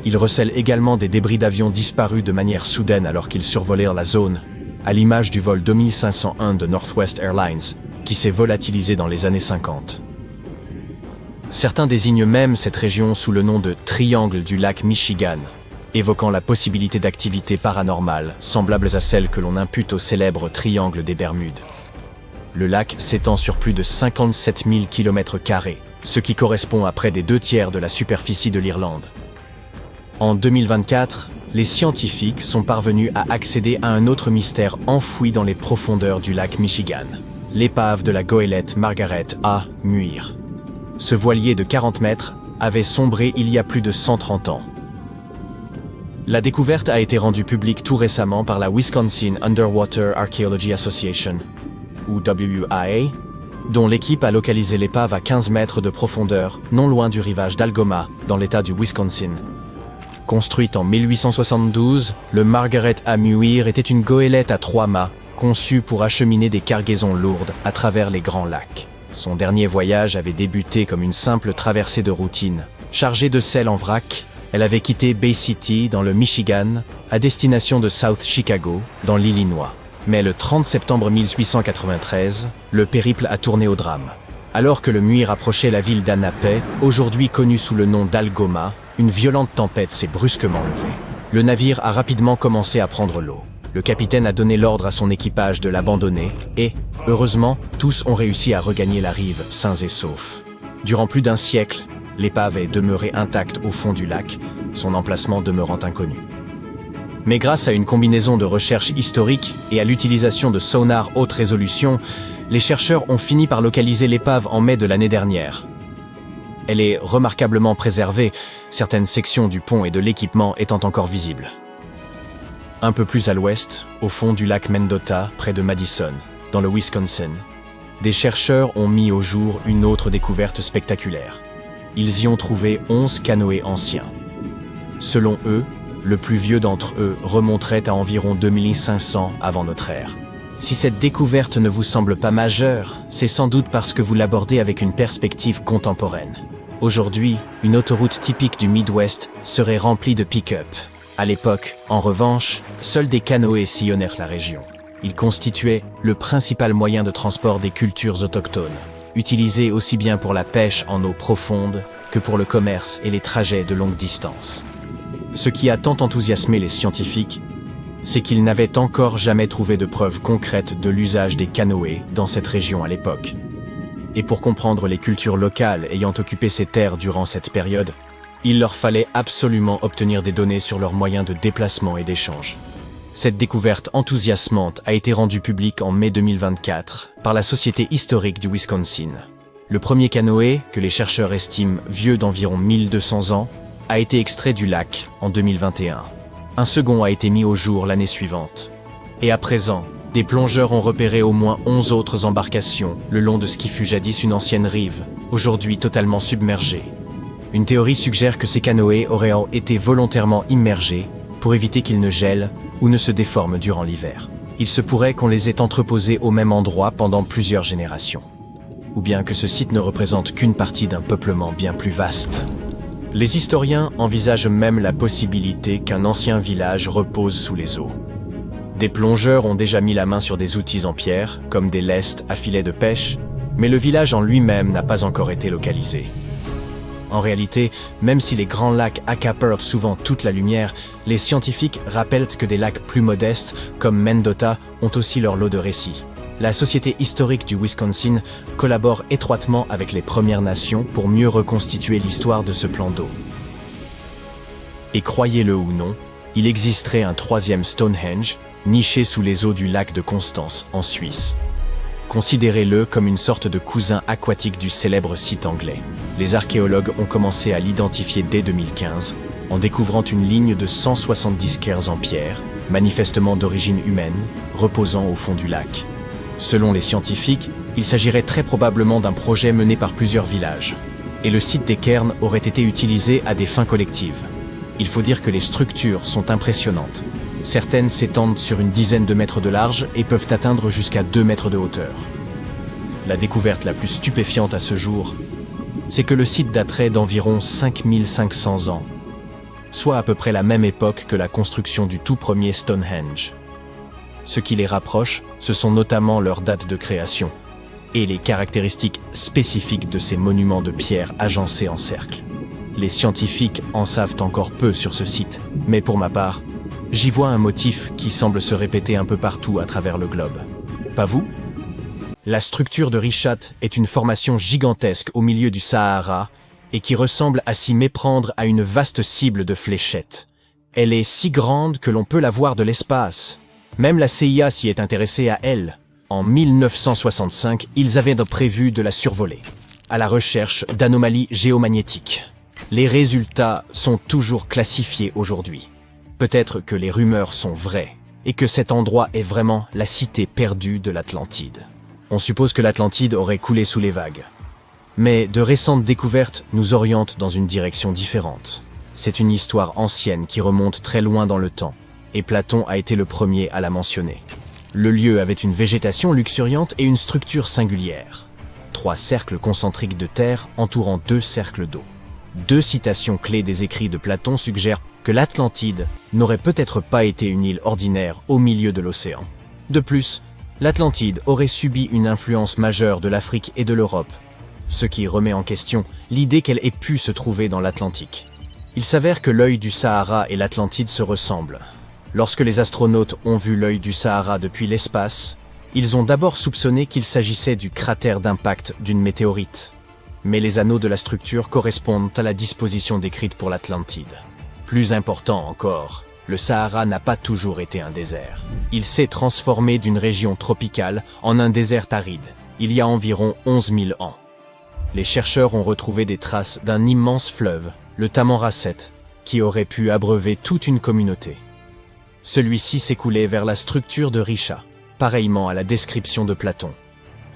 Il recèle également des débris d'avions disparus de manière soudaine alors qu'ils survolèrent la zone, à l'image du vol 2501 de Northwest Airlines, qui s'est volatilisé dans les années 50. Certains désignent même cette région sous le nom de « triangle du lac Michigan », évoquant la possibilité d'activités paranormales semblables à celles que l'on impute au célèbre triangle des Bermudes. Le lac s'étend sur plus de 57 000 km², ce qui correspond à près des 2/3 de la superficie de l'Irlande. En 2024, les scientifiques sont parvenus à accéder à un autre mystère enfoui dans les profondeurs du lac Michigan, l'épave de la goélette Margaret A. Muir. Ce voilier de 40 mètres avait sombré il y a plus de 130 ans. La découverte a été rendue publique tout récemment par la Wisconsin Underwater Archaeology Association, ou WIA, dont l'équipe a localisé l'épave à 15 mètres de profondeur, non loin du rivage d'Algoma, dans l'État du Wisconsin. Construite en 1872, le Margaret A. Muir était une goélette à 3 mâts, conçue pour acheminer des cargaisons lourdes à travers les grands lacs. Son dernier voyage avait débuté comme une simple traversée de routine. Chargée de sel en vrac, elle avait quitté Bay City, dans le Michigan, à destination de South Chicago, dans l'Illinois. Mais le 30 septembre 1893, le périple a tourné au drame. Alors que le Muir approchait la ville d'Annape, aujourd'hui connue sous le nom d'Algoma, une violente tempête s'est brusquement levée. Le navire a rapidement commencé à prendre l'eau. Le capitaine a donné l'ordre à son équipage de l'abandonner et, heureusement, tous ont réussi à regagner la rive sains et saufs. Durant plus d'un siècle, l'épave est demeurée intacte au fond du lac, son emplacement demeurant inconnu. Mais grâce à une combinaison de recherches historiques et à l'utilisation de sonars haute résolution, les chercheurs ont fini par localiser l'épave en mai de l'année dernière. Elle est remarquablement préservée, certaines sections du pont et de l'équipement étant encore visibles. Un peu plus à l'ouest, au fond du lac Mendota, près de Madison, dans le Wisconsin, des chercheurs ont mis au jour une autre découverte spectaculaire. Ils y ont trouvé 11 canoës anciens. Selon eux, le plus vieux d'entre eux remonterait à environ 2500 avant notre ère. Si cette découverte ne vous semble pas majeure, c'est sans doute parce que vous l'abordez avec une perspective contemporaine. Aujourd'hui, une autoroute typique du Midwest serait remplie de pick-up. À l'époque, en revanche, seuls des canoës sillonnèrent la région. Ils constituaient le principal moyen de transport des cultures autochtones, utilisés aussi bien pour la pêche en eau profonde que pour le commerce et les trajets de longue distance. Ce qui a tant enthousiasmé les scientifiques, c'est qu'ils n'avaient encore jamais trouvé de preuves concrètes de l'usage des canoës dans cette région à l'époque. Et pour comprendre les cultures locales ayant occupé ces terres durant cette période, il leur fallait absolument obtenir des données sur leurs moyens de déplacement et d'échange. Cette découverte enthousiasmante a été rendue publique en mai 2024 par la Société historique du Wisconsin. Le premier canoë, que les chercheurs estiment vieux d'environ 1200 ans, a été extrait du lac en 2021. Un second a été mis au jour l'année suivante. Et à présent, des plongeurs ont repéré au moins 11 autres embarcations le long de ce qui fut jadis une ancienne rive, aujourd'hui totalement submergée. Une théorie suggère que ces canoës auraient été volontairement immergés pour éviter qu'ils ne gèlent ou ne se déforment durant l'hiver. Il se pourrait qu'on les ait entreposés au même endroit pendant plusieurs générations. Ou bien que ce site ne représente qu'une partie d'un peuplement bien plus vaste. Les historiens envisagent même la possibilité qu'un ancien village repose sous les eaux. Des plongeurs ont déjà mis la main sur des outils en pierre, comme des lestes à filets de pêche, mais le village en lui-même n'a pas encore été localisé. En réalité, même si les grands lacs accaparent souvent toute la lumière, les scientifiques rappellent que des lacs plus modestes, comme Mendota, ont aussi leur lot de récits. La Société historique du Wisconsin collabore étroitement avec les Premières Nations pour mieux reconstituer l'histoire de ce plan d'eau. Et croyez-le ou non, il existerait un troisième Stonehenge, niché sous les eaux du lac de Constance, en Suisse. Considérez-le comme une sorte de cousin aquatique du célèbre site anglais. Les archéologues ont commencé à l'identifier dès 2015, en découvrant une ligne de 170 cairns en pierre, manifestement d'origine humaine, reposant au fond du lac. Selon les scientifiques, il s'agirait très probablement d'un projet mené par plusieurs villages, et le site des cairns aurait été utilisé à des fins collectives. Il faut dire que les structures sont impressionnantes. Certaines s'étendent sur une dizaine de mètres de large et peuvent atteindre jusqu'à 2 mètres de hauteur. La découverte la plus stupéfiante à ce jour, c'est que le site daterait d'environ 5500 ans, soit à peu près la même époque que la construction du tout premier Stonehenge. Ce qui les rapproche, ce sont notamment leurs dates de création et les caractéristiques spécifiques de ces monuments de pierre agencés en cercle. Les scientifiques en savent encore peu sur ce site, mais pour ma part, j'y vois un motif qui semble se répéter un peu partout à travers le globe. Pas vous? La structure de Richat est une formation gigantesque au milieu du Sahara et qui ressemble à s'y méprendre à une vaste cible de fléchettes. Elle est si grande que l'on peut la voir de l'espace. Même la CIA s'y est intéressée à elle. En 1965, ils avaient prévu de la survoler, à la recherche d'anomalies géomagnétiques. Les résultats sont toujours classifiés aujourd'hui. Peut-être que les rumeurs sont vraies, et que cet endroit est vraiment la cité perdue de l'Atlantide. On suppose que l'Atlantide aurait coulé sous les vagues. Mais de récentes découvertes nous orientent dans une direction différente. C'est une histoire ancienne qui remonte très loin dans le temps, et Platon a été le premier à la mentionner. Le lieu avait une végétation luxuriante et une structure singulière. 3 cercles concentriques de terre entourant 2 cercles d'eau. 2 citations clés des écrits de Platon suggèrent que l'Atlantide n'aurait peut-être pas été une île ordinaire au milieu de l'océan. De plus, l'Atlantide aurait subi une influence majeure de l'Afrique et de l'Europe, ce qui remet en question l'idée qu'elle ait pu se trouver dans l'Atlantique. Il s'avère que l'œil du Sahara et l'Atlantide se ressemblent. Lorsque les astronautes ont vu l'œil du Sahara depuis l'espace, ils ont d'abord soupçonné qu'il s'agissait du cratère d'impact d'une météorite. Mais les anneaux de la structure correspondent à la disposition décrite pour l'Atlantide. Plus important encore, le Sahara n'a pas toujours été un désert. Il s'est transformé d'une région tropicale en un désert aride, il y a environ 11 000 ans. Les chercheurs ont retrouvé des traces d'un immense fleuve, le Tamanrasset, qui aurait pu abreuver toute une communauté. Celui-ci s'écoulait vers la structure de Richat, pareillement à la description de Platon.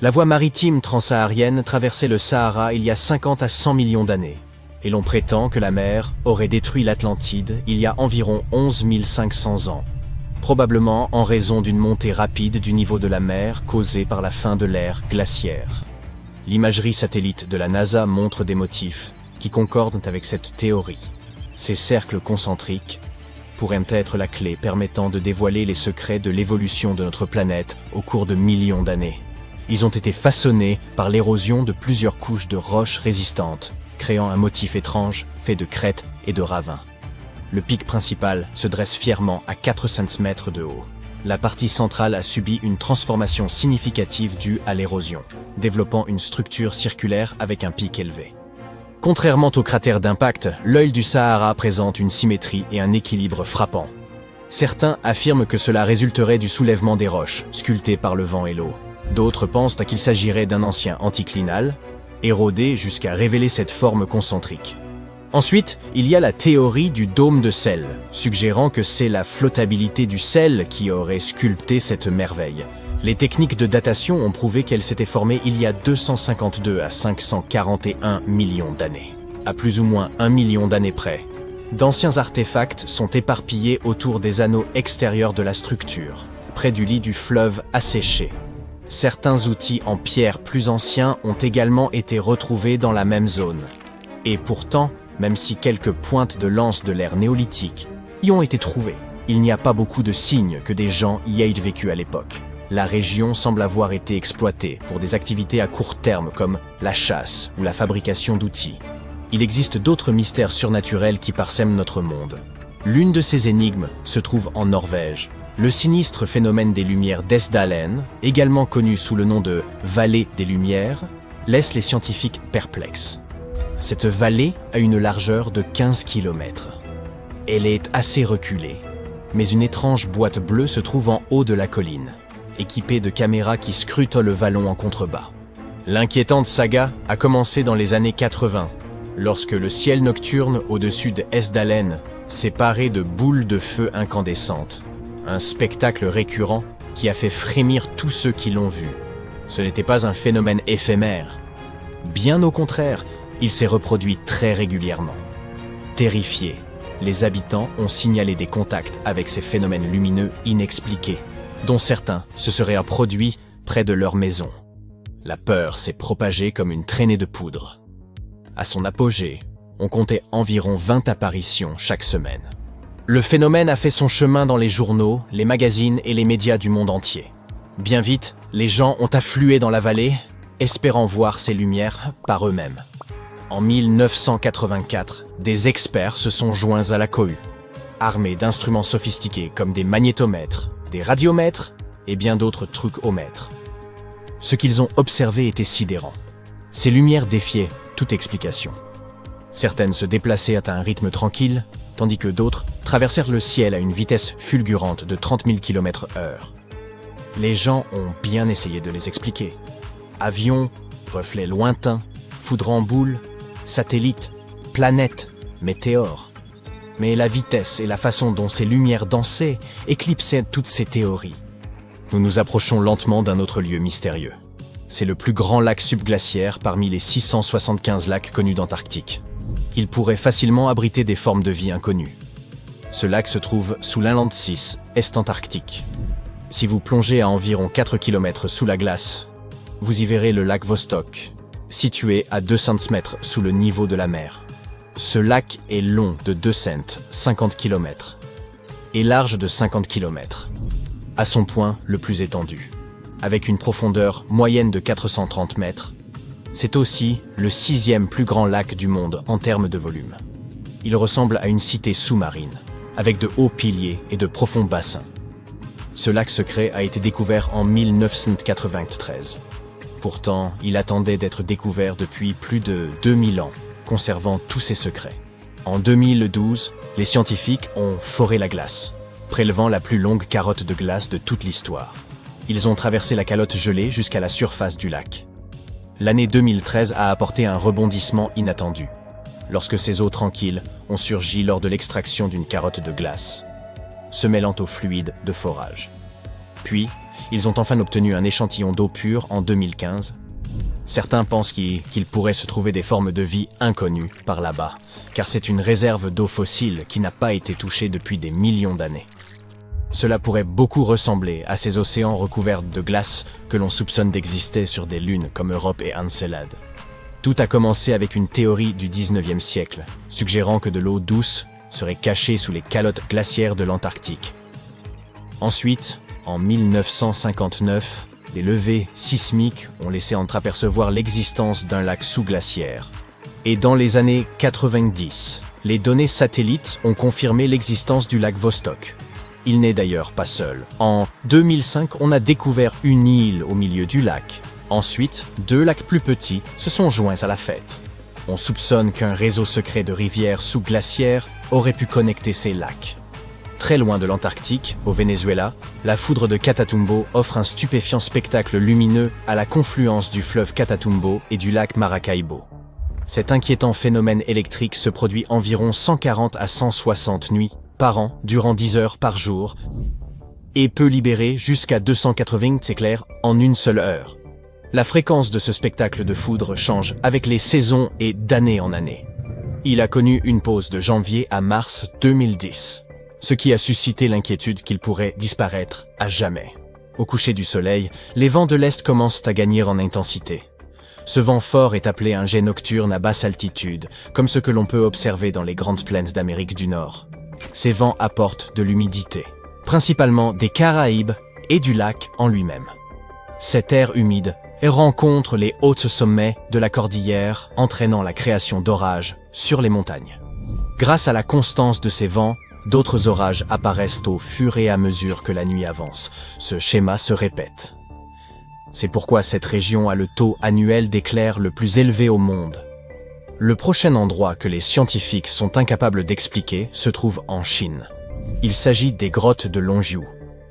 La voie maritime transsaharienne traversait le Sahara il y a 50 à 100 millions d'années, et l'on prétend que la mer aurait détruit l'Atlantide il y a environ 11 500 ans, probablement en raison d'une montée rapide du niveau de la mer causée par la fin de l'ère glaciaire. L'imagerie satellite de la NASA montre des motifs qui concordent avec cette théorie. Ces cercles concentriques pourraient être la clé permettant de dévoiler les secrets de l'évolution de notre planète au cours de millions d'années. Ils ont été façonnés par l'érosion de plusieurs couches de roches résistantes, créant un motif étrange fait de crêtes et de ravins. Le pic principal se dresse fièrement à 400 mètres de haut. la partie centrale a subi une transformation significative due à l'érosion, développant une structure circulaire avec un pic élevé. Contrairement au cratère d'impact, l'œil du Sahara présente une symétrie et un équilibre frappant. Certains affirment que cela résulterait du soulèvement des roches, sculptées par le vent et l'eau. D'autres pensent qu'il s'agirait d'un ancien anticlinal, érodé jusqu'à révéler cette forme concentrique. Ensuite, il y a la théorie du dôme de sel, suggérant que c'est la flottabilité du sel qui aurait sculpté cette merveille. Les techniques de datation ont prouvé qu'elle s'était formée il y a 252 à 541 millions d'années, à plus ou moins 1 million d'années près. D'anciens artefacts sont éparpillés autour des anneaux extérieurs de la structure, près du lit du fleuve asséché. Certains outils en pierre plus anciens ont également été retrouvés dans la même zone. Et pourtant, même si quelques pointes de lance de l'ère néolithique y ont été trouvées, il n'y a pas beaucoup de signes que des gens y aient vécu à l'époque. La région semble avoir été exploitée pour des activités à court terme comme la chasse ou la fabrication d'outils. Il existe d'autres mystères surnaturels qui parsèment notre monde. L'une de ces énigmes se trouve en Norvège. Le sinistre phénomène des lumières d'Esdalen, également connu sous le nom de vallée des lumières, laisse les scientifiques perplexes. Cette vallée a une largeur de 15 km. Elle est assez reculée, mais une étrange boîte bleue se trouve en haut de la colline, équipée de caméras qui scrutent le vallon en contrebas. L'inquiétante saga a commencé dans les années 80, lorsque le ciel nocturne au-dessus de Esdalen s'est paré de boules de feu incandescentes, un spectacle récurrent qui a fait frémir tous ceux qui l'ont vu. Ce n'était pas un phénomène éphémère. Bien au contraire, il s'est reproduit très régulièrement. Terrifiés, les habitants ont signalé des contacts avec ces phénomènes lumineux inexpliqués, dont certains se seraient produits près de leur maison. La peur s'est propagée comme une traînée de poudre. À son apogée, on comptait environ 20 apparitions chaque semaine. Le phénomène a fait son chemin dans les journaux, les magazines et les médias du monde entier. Bien vite, les gens ont afflué dans la vallée, espérant voir ces lumières par eux-mêmes. En 1984, des experts se sont joints à la cohue, armés d'instruments sophistiqués comme des magnétomètres, des radiomètres et bien d'autres trucomètres. Ce qu'ils ont observé était sidérant. Ces lumières défiaient toute explication. Certaines se déplaçaient à un rythme tranquille, tandis que d'autres traversèrent le ciel à une vitesse fulgurante de 30 000 km/h. Les gens ont bien essayé de les expliquer. Avions, reflets lointains, foudres en boule, satellites, planètes, météores. Mais la vitesse et la façon dont ces lumières dansaient éclipsaient toutes ces théories. Nous nous approchons lentement d'un autre lieu mystérieux. C'est le plus grand lac subglaciaire parmi les 675 lacs connus d'Antarctique. Il pourrait facilement abriter des formes de vie inconnues. Ce lac se trouve sous l'Inland 6, Est-Antarctique. Si vous plongez à environ 4 km sous la glace, vous y verrez le lac Vostok, situé à 200 mètres sous le niveau de la mer. Ce lac est long de 2 cents, 50 km, et large de 50 km, à son point le plus étendu. Avec une profondeur moyenne de 430 mètres, c'est aussi le 6e plus grand lac du monde en termes de volume. Il ressemble à une cité sous-marine, avec de hauts piliers et de profonds bassins. Ce lac secret a été découvert en 1993. Pourtant, il attendait d'être découvert depuis plus de 2000 ans, conservant tous ses secrets. En 2012, les scientifiques ont foré la glace, prélevant la plus longue carotte de glace de toute l'histoire. Ils ont traversé la calotte gelée jusqu'à la surface du lac. L'année 2013 a apporté un rebondissement inattendu, lorsque ces eaux tranquilles ont surgi lors de l'extraction d'une carotte de glace, se mêlant au fluide de forage. Puis, ils ont enfin obtenu un échantillon d'eau pure en 2015. Certains pensent qu'il pourrait se trouver des formes de vie inconnues par là-bas, car c'est une réserve d'eau fossile qui n'a pas été touchée depuis des millions d'années. Cela pourrait beaucoup ressembler à ces océans recouverts de glace que l'on soupçonne d'exister sur des lunes comme Europe et Encelade. Tout a commencé avec une théorie du 19e siècle, suggérant que de l'eau douce serait cachée sous les calottes glaciaires de l'Antarctique. Ensuite, en 1959, des levées sismiques ont laissé entreapercevoir l'existence d'un lac sous-glaciaire. Et dans les années 90, les données satellites ont confirmé l'existence du lac Vostok. Il n'est d'ailleurs pas seul. En 2005, on a découvert une île au milieu du lac. Ensuite, 2 lacs plus petits se sont joints à la fête. On soupçonne qu'un réseau secret de rivières sous-glaciaires aurait pu connecter ces lacs. Très loin de l'Antarctique, au Venezuela, la foudre de Catatumbo offre un stupéfiant spectacle lumineux à la confluence du fleuve Catatumbo et du lac Maracaibo. Cet inquiétant phénomène électrique se produit environ 140 à 160 nuits par an durant 10 heures par jour et peut libérer jusqu'à 280 éclairs en une seule heure. La fréquence de ce spectacle de foudre change avec les saisons et d'année en année. Il a connu une pause de janvier à mars 2010, ce qui a suscité l'inquiétude qu'il pourrait disparaître à jamais. Au coucher du soleil, les vents de l'Est commencent à gagner en intensité. Ce vent fort est appelé un jet nocturne à basse altitude, comme ce que l'on peut observer dans les grandes plaines d'Amérique du Nord. Ces vents apportent de l'humidité, principalement des Caraïbes et du lac en lui-même. Cet air humide rencontre les hauts sommets de la cordillère, entraînant la création d'orages sur les montagnes. Grâce à la constance de ces vents, d'autres orages apparaissent au fur et à mesure que la nuit avance. Ce schéma se répète. C'est pourquoi cette région a le taux annuel d'éclairs le plus élevé au monde. Le prochain endroit que les scientifiques sont incapables d'expliquer se trouve en Chine. Il s'agit des grottes de Longjiu.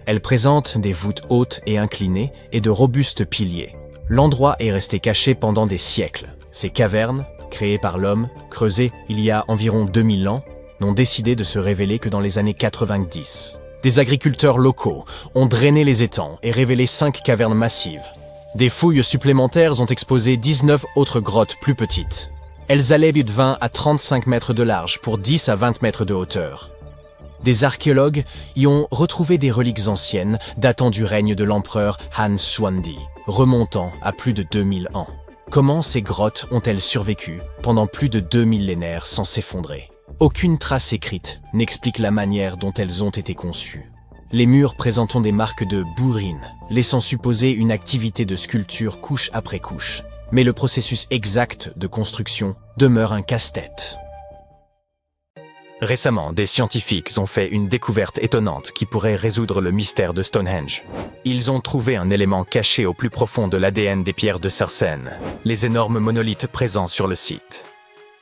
Elles présentent des voûtes hautes et inclinées et de robustes piliers. L'endroit est resté caché pendant des siècles. Ces cavernes, créées par l'homme, creusées il y a environ 2000 ans, n'ont décidé de se révéler que dans les années 90. Des agriculteurs locaux ont drainé les étangs et révélé 5 cavernes massives. Des fouilles supplémentaires ont exposé 19 autres grottes plus petites. Elles allaient de 20 à 35 mètres de large pour 10 à 20 mètres de hauteur. Des archéologues y ont retrouvé des reliques anciennes datant du règne de l'empereur Han Xuandi, remontant à plus de 2000 ans. Comment ces grottes ont-elles survécu pendant plus de 2 millénaires sans s'effondrer? Aucune trace écrite n'explique la manière dont elles ont été conçues. Les murs présentent des marques de bourrines, laissant supposer une activité de sculpture couche après couche. Mais le processus exact de construction demeure un casse-tête. Récemment, des scientifiques ont fait une découverte étonnante qui pourrait résoudre le mystère de Stonehenge. Ils ont trouvé un élément caché au plus profond de l'ADN des pierres de Sarsène, les énormes monolithes présents sur le site.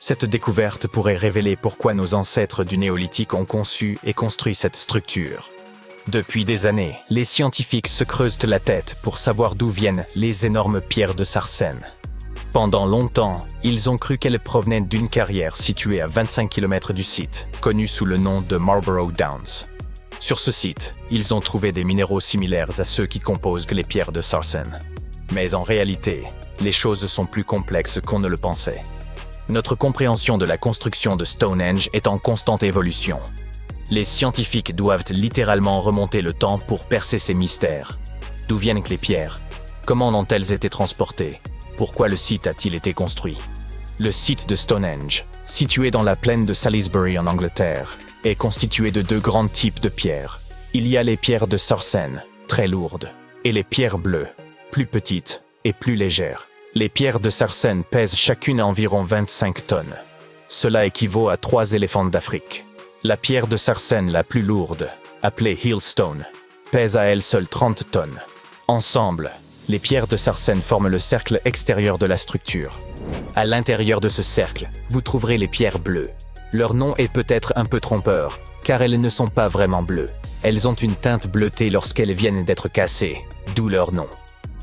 Cette découverte pourrait révéler pourquoi nos ancêtres du néolithique ont conçu et construit cette structure. Depuis des années, les scientifiques se creusent la tête pour savoir d'où viennent les énormes pierres de Sarsène. Pendant longtemps, ils ont cru qu'elles provenaient d'une carrière située à 25 km du site, connue sous le nom de Marlborough Downs. Sur ce site, ils ont trouvé des minéraux similaires à ceux qui composent les pierres de Sarsène. Mais en réalité, les choses sont plus complexes qu'on ne le pensait. Notre compréhension de la construction de Stonehenge est en constante évolution. Les scientifiques doivent littéralement remonter le temps pour percer ces mystères. D'où viennent les pierres? Comment ont-elles été transportées? Pourquoi le site a-t-il été construit? Le site de Stonehenge, situé dans la plaine de Salisbury en Angleterre, est constitué de 2 grands types de pierres. Il y a les pierres de Sarsène, très lourdes, et les pierres bleues, plus petites et plus légères. Les pierres de Sarsène pèsent chacune environ 25 tonnes. Cela équivaut à 3 éléphants d'Afrique. La pierre de Sarsène la plus lourde, appelée Hillstone, pèse à elle seule 30 tonnes. Ensemble, les pierres de Sarsène forment le cercle extérieur de la structure. À l'intérieur de ce cercle, vous trouverez les pierres bleues. Leur nom est peut-être un peu trompeur, car elles ne sont pas vraiment bleues. Elles ont une teinte bleutée lorsqu'elles viennent d'être cassées, d'où leur nom.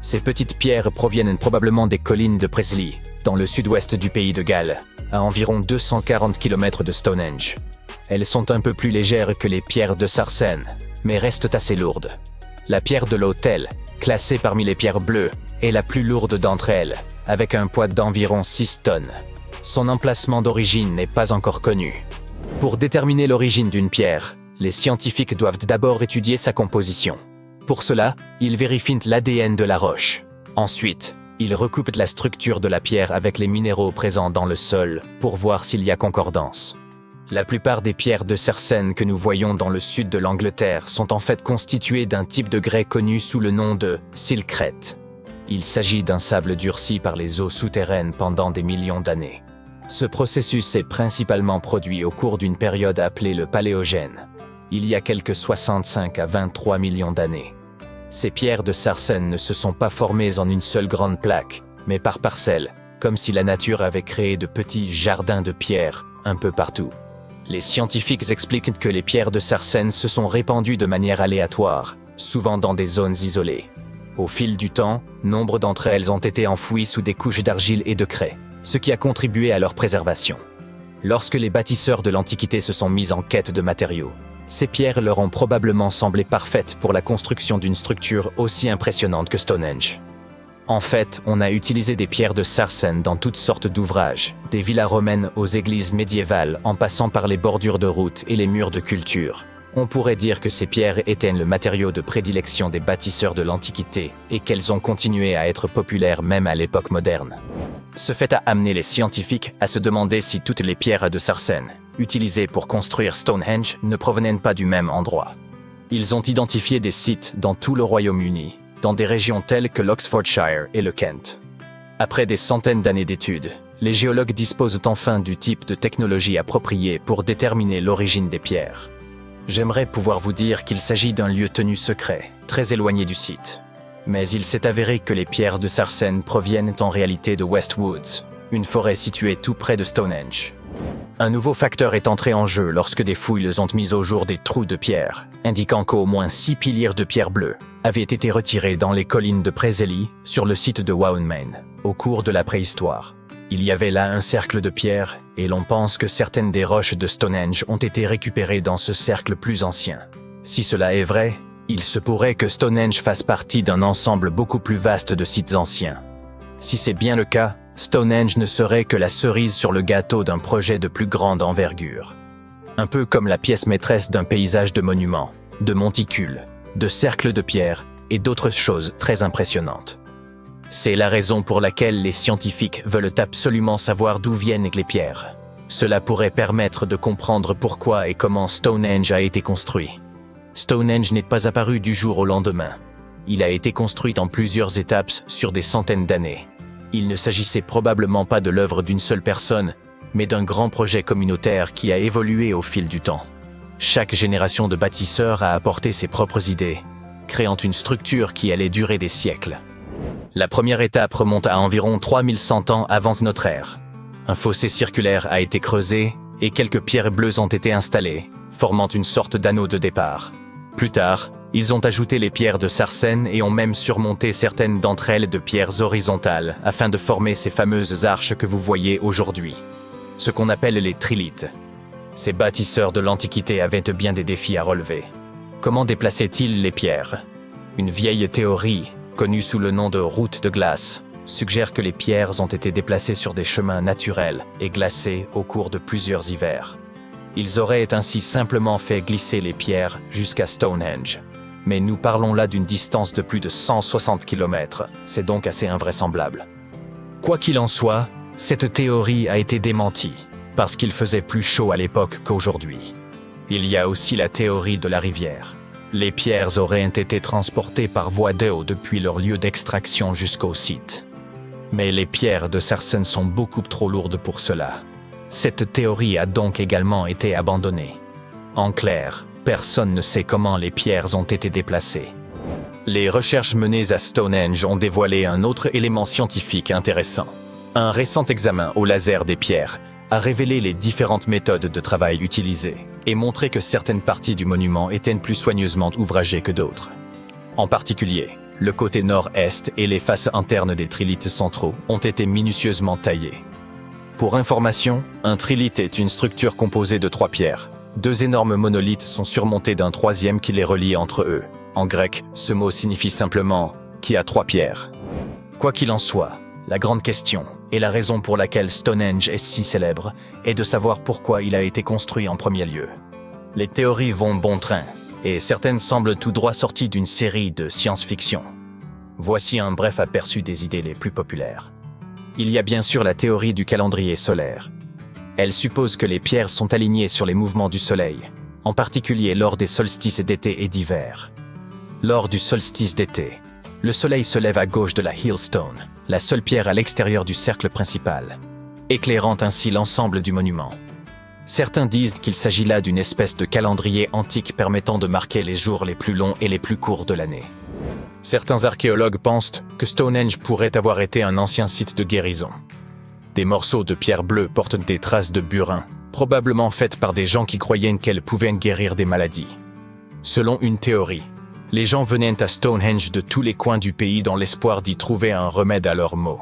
Ces petites pierres proviennent probablement des collines de Presley, dans le sud-ouest du pays de Galles, à environ 240 km de Stonehenge. Elles sont un peu plus légères que les pierres de Sarsène, mais restent assez lourdes. La pierre de l'autel, classée parmi les pierres bleues, est la plus lourde d'entre elles, avec un poids d'environ 6 tonnes. Son emplacement d'origine n'est pas encore connu. Pour déterminer l'origine d'une pierre, les scientifiques doivent d'abord étudier sa composition. Pour cela, ils vérifient l'ADN de la roche. Ensuite, ils recoupent la structure de la pierre avec les minéraux présents dans le sol pour voir s'il y a concordance. La plupart des pierres de Sarsène que nous voyons dans le sud de l'Angleterre sont en fait constituées d'un type de grès connu sous le nom de silcrète. Il s'agit d'un sable durci par les eaux souterraines pendant des millions d'années. Ce processus est principalement produit au cours d'une période appelée le Paléogène. il y a quelques 65 à 23 millions d'années. Ces pierres de sarsen ne se sont pas formées en une seule grande plaque, mais par parcelles, comme si la nature avait créé de petits jardins de pierres un peu partout. Les scientifiques expliquent que les pierres de sarsen se sont répandues de manière aléatoire, souvent dans des zones isolées. Au fil du temps, nombre d'entre elles ont été enfouies sous des couches d'argile et de craie, ce qui a contribué à leur préservation. Lorsque les bâtisseurs de l'Antiquité se sont mis en quête de matériaux, ces pierres leur ont probablement semblé parfaites pour la construction d'une structure aussi impressionnante que Stonehenge. En fait, on a utilisé des pierres de sarsen dans toutes sortes d'ouvrages, des villas romaines aux églises médiévales en passant par les bordures de routes et les murs de culture. On pourrait dire que ces pierres étaient le matériau de prédilection des bâtisseurs de l'Antiquité et qu'elles ont continué à être populaires même à l'époque moderne. Ce fait a amené les scientifiques à se demander si toutes les pierres de sarsen, utilisées pour construire Stonehenge, ne provenaient pas du même endroit. Ils ont identifié des sites dans tout le Royaume-Uni, dans des régions telles que l'Oxfordshire et le Kent. Après des centaines d'années d'études, les géologues disposent enfin du type de technologie appropriée pour déterminer l'origine des pierres. J'aimerais pouvoir vous dire qu'il s'agit d'un lieu tenu secret, très éloigné du site. Mais il s'est avéré que les pierres de sarsen proviennent en réalité de Westwoods, une forêt située tout près de Stonehenge. Un nouveau facteur est entré en jeu lorsque des fouilles ont mis au jour des trous de pierre, indiquant qu'au moins 6 piliers de pierre bleue avaient été retirés dans les collines de Preseli, sur le site de Waunmain, au cours de la préhistoire. Il y avait là un cercle de pierre, et l'on pense que certaines des roches de Stonehenge ont été récupérées dans ce cercle plus ancien. Si cela est vrai, il se pourrait que Stonehenge fasse partie d'un ensemble beaucoup plus vaste de sites anciens. Si c'est bien le cas, Stonehenge ne serait que la cerise sur le gâteau d'un projet de plus grande envergure. Un peu comme la pièce maîtresse d'un paysage de monuments, de monticules, de cercles de pierre et d'autres choses très impressionnantes. C'est la raison pour laquelle les scientifiques veulent absolument savoir d'où viennent les pierres. Cela pourrait permettre de comprendre pourquoi et comment Stonehenge a été construit. Stonehenge n'est pas apparu du jour au lendemain. Il a été construit en plusieurs étapes sur des centaines d'années. Il ne s'agissait probablement pas de l'œuvre d'une seule personne, mais d'un grand projet communautaire qui a évolué au fil du temps. Chaque génération de bâtisseurs a apporté ses propres idées, créant une structure qui allait durer des siècles. La première étape remonte à environ 3100 ans avant notre ère. Un fossé circulaire a été creusé et quelques pierres bleues ont été installées, formant une sorte d'anneau de départ. Plus tard, ils ont ajouté les pierres de sarsen et ont même surmonté certaines d'entre elles de pierres horizontales afin de former ces fameuses arches que vous voyez aujourd'hui. Ce qu'on appelle les trilithes. Ces bâtisseurs de l'Antiquité avaient bien des défis à relever. Comment déplaçaient-ils les pierres? Une vieille théorie, connue sous le nom de route de glace, suggère que les pierres ont été déplacées sur des chemins naturels et glacés au cours de plusieurs hivers. Ils auraient ainsi simplement fait glisser les pierres jusqu'à Stonehenge. Mais nous parlons là d'une distance de plus de 160 km, c'est donc assez invraisemblable. Quoi qu'il en soit, cette théorie a été démentie, parce qu'il faisait plus chaud à l'époque qu'aujourd'hui. Il y a aussi la théorie de la rivière. Les pierres auraient été transportées par voie d'eau depuis leur lieu d'extraction jusqu'au site. Mais les pierres de sarsen sont beaucoup trop lourdes pour cela. Cette théorie a donc également été abandonnée. En clair, personne ne sait comment les pierres ont été déplacées. Les recherches menées à Stonehenge ont dévoilé un autre élément scientifique intéressant. Un récent examen au laser des pierres a révélé les différentes méthodes de travail utilisées et montré que certaines parties du monument étaient plus soigneusement ouvragées que d'autres. En particulier, le côté nord-est et les faces internes des trilithes centraux ont été minutieusement taillés. Pour information, un trilithe est une structure composée de 3 pierres. 2 énormes monolithes sont surmontés d'un troisième qui les relie entre eux. En grec, ce mot signifie simplement « qui a 3 pierres ». Quoi qu'il en soit, la grande question, et la raison pour laquelle Stonehenge est si célèbre, est de savoir pourquoi il a été construit en premier lieu. Les théories vont bon train, et certaines semblent tout droit sorties d'une série de science-fiction. Voici un bref aperçu des idées les plus populaires. Il y a bien sûr la théorie du calendrier solaire. Elle suppose que les pierres sont alignées sur les mouvements du soleil, en particulier lors des solstices d'été et d'hiver. Lors du solstice d'été, le soleil se lève à gauche de la Hillstone, la seule pierre à l'extérieur du cercle principal, éclairant ainsi l'ensemble du monument. Certains disent qu'il s'agit là d'une espèce de calendrier antique permettant de marquer les jours les plus longs et les plus courts de l'année. Certains archéologues pensent que Stonehenge pourrait avoir été un ancien site de guérison. Des morceaux de pierre bleue portent des traces de burin, probablement faites par des gens qui croyaient qu'elles pouvaient guérir des maladies. Selon une théorie, les gens venaient à Stonehenge de tous les coins du pays dans l'espoir d'y trouver un remède à leurs maux.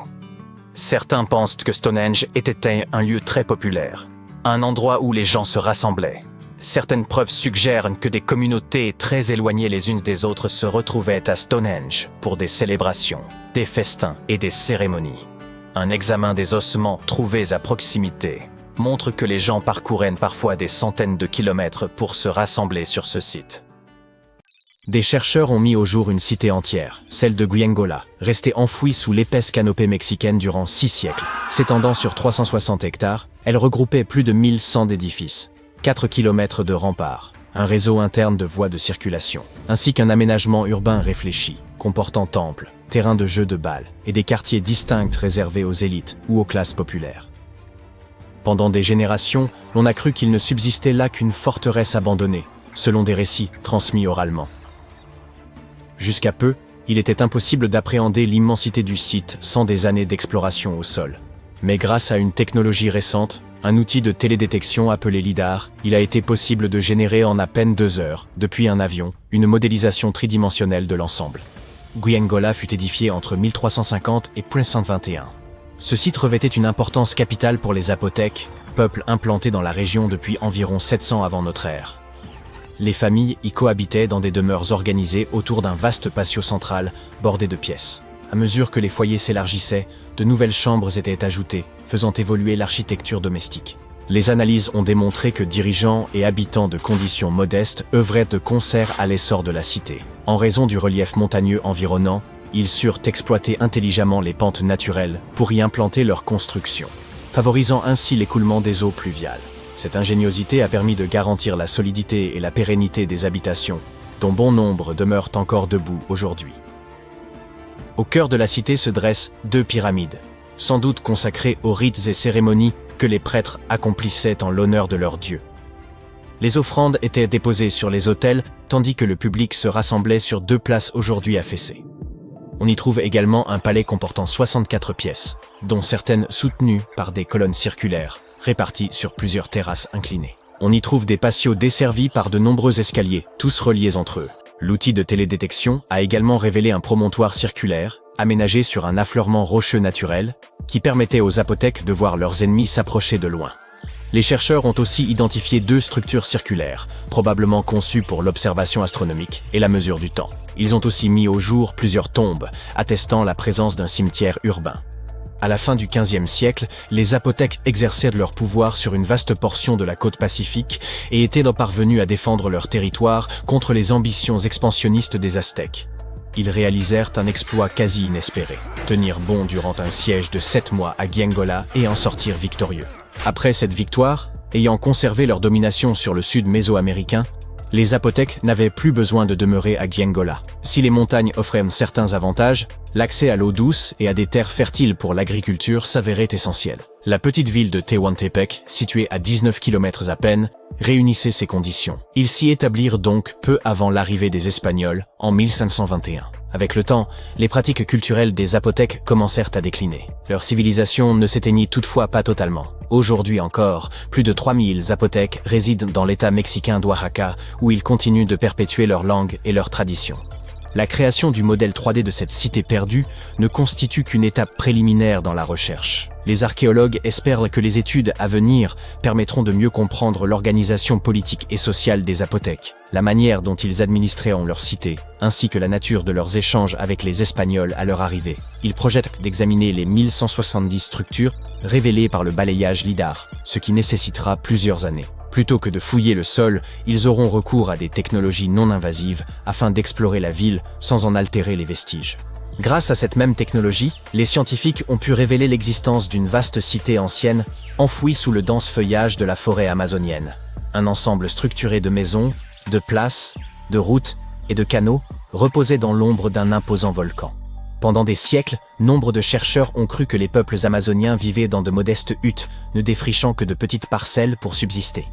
Certains pensent que Stonehenge était un lieu très populaire, un endroit où les gens se rassemblaient. Certaines preuves suggèrent que des communautés très éloignées les unes des autres se retrouvaient à Stonehenge pour des célébrations, des festins et des cérémonies. Un examen des ossements trouvés à proximité montre que les gens parcouraient parfois des centaines de kilomètres pour se rassembler sur ce site. Des chercheurs ont mis au jour une cité entière, celle de Giangola, restée enfouie sous l'épaisse canopée mexicaine durant 6 siècles. S'étendant sur 360 hectares, elle regroupait plus de 1100 édifices, 4 km de remparts, un réseau interne de voies de circulation, ainsi qu'un aménagement urbain réfléchi, comportant temples, terrains de jeux de balles et des quartiers distincts réservés aux élites ou aux classes populaires. Pendant des générations, l'on a cru qu'il ne subsistait là qu'une forteresse abandonnée, selon des récits transmis oralement. Jusqu'à peu, il était impossible d'appréhender l'immensité du site sans des années d'exploration au sol. Mais grâce à une technologie récente, un outil de télédétection appelé LIDAR, il a été possible de générer en à peine 2 heures, depuis un avion, une modélisation tridimensionnelle de l'ensemble. Giangola fut édifié entre 1350 et 1121. Ce site revêtait une importance capitale pour les Zapotèques, peuple implanté dans la région depuis environ 700 avant notre ère. Les familles y cohabitaient dans des demeures organisées autour d'un vaste patio central bordé de pièces. À mesure que les foyers s'élargissaient, de nouvelles chambres étaient ajoutées, faisant évoluer l'architecture domestique. Les analyses ont démontré que dirigeants et habitants de conditions modestes œuvraient de concert à l'essor de la cité. En raison du relief montagneux environnant, ils surent exploiter intelligemment les pentes naturelles pour y implanter leurs constructions, favorisant ainsi l'écoulement des eaux pluviales. Cette ingéniosité a permis de garantir la solidité et la pérennité des habitations, dont bon nombre demeurent encore debout aujourd'hui. Au cœur de la cité se dressent 2 pyramides, sans doute consacrées aux rites et cérémonies que les prêtres accomplissaient en l'honneur de leurs dieux. Les offrandes étaient déposées sur les autels, tandis que le public se rassemblait sur 2 places aujourd'hui affaissées. On y trouve également un palais comportant 64 pièces, dont certaines soutenues par des colonnes circulaires, réparties sur plusieurs terrasses inclinées. On y trouve des patios desservis par de nombreux escaliers, tous reliés entre eux. L'outil de télédétection a également révélé un promontoire circulaire, aménagé sur un affleurement rocheux naturel, qui permettait aux Zapotèques de voir leurs ennemis s'approcher de loin. Les chercheurs ont aussi identifié 2 structures circulaires, probablement conçues pour l'observation astronomique et la mesure du temps. Ils ont aussi mis au jour plusieurs tombes, attestant la présence d'un cimetière urbain. À la fin du XVe siècle, les Zapotèques exerçaient leur pouvoir sur une vaste portion de la côte pacifique et étaient parvenus à défendre leur territoire contre les ambitions expansionnistes des Aztèques. Ils réalisèrent un exploit quasi inespéré, tenir bon durant un siège de 7 mois à Giangola et en sortir victorieux. Après cette victoire, ayant conservé leur domination sur le sud mésoaméricain, les Zapotèques n'avaient plus besoin de demeurer à Giangola. Si les montagnes offraient certains avantages, l'accès à l'eau douce et à des terres fertiles pour l'agriculture s'avérait essentiel. La petite ville de Tehuantepec, située à 19 km à peine, réunissait ces conditions. Ils s'y établirent donc peu avant l'arrivée des Espagnols, en 1521. Avec le temps, les pratiques culturelles des Zapotèques commencèrent à décliner. Leur civilisation ne s'éteignit toutefois pas totalement. Aujourd'hui encore, plus de 3000 Zapotèques résident dans l'état mexicain d'Oaxaca, où ils continuent de perpétuer leur langue et leurs traditions. La création du modèle 3D de cette cité perdue ne constitue qu'une étape préliminaire dans la recherche. Les archéologues espèrent que les études à venir permettront de mieux comprendre l'organisation politique et sociale des Zapotèques, la manière dont ils administraient leur cité, ainsi que la nature de leurs échanges avec les Espagnols à leur arrivée. Ils projettent d'examiner les 1170 structures révélées par le balayage LIDAR, ce qui nécessitera plusieurs années. Plutôt que de fouiller le sol, ils auront recours à des technologies non invasives afin d'explorer la ville sans en altérer les vestiges. Grâce à cette même technologie, les scientifiques ont pu révéler l'existence d'une vaste cité ancienne enfouie sous le dense feuillage de la forêt amazonienne. Un ensemble structuré de maisons, de places, de routes et de canaux reposait dans l'ombre d'un imposant volcan. Pendant des siècles, nombre de chercheurs ont cru que les peuples amazoniens vivaient dans de modestes huttes, ne défrichant que de petites parcelles pour subsister.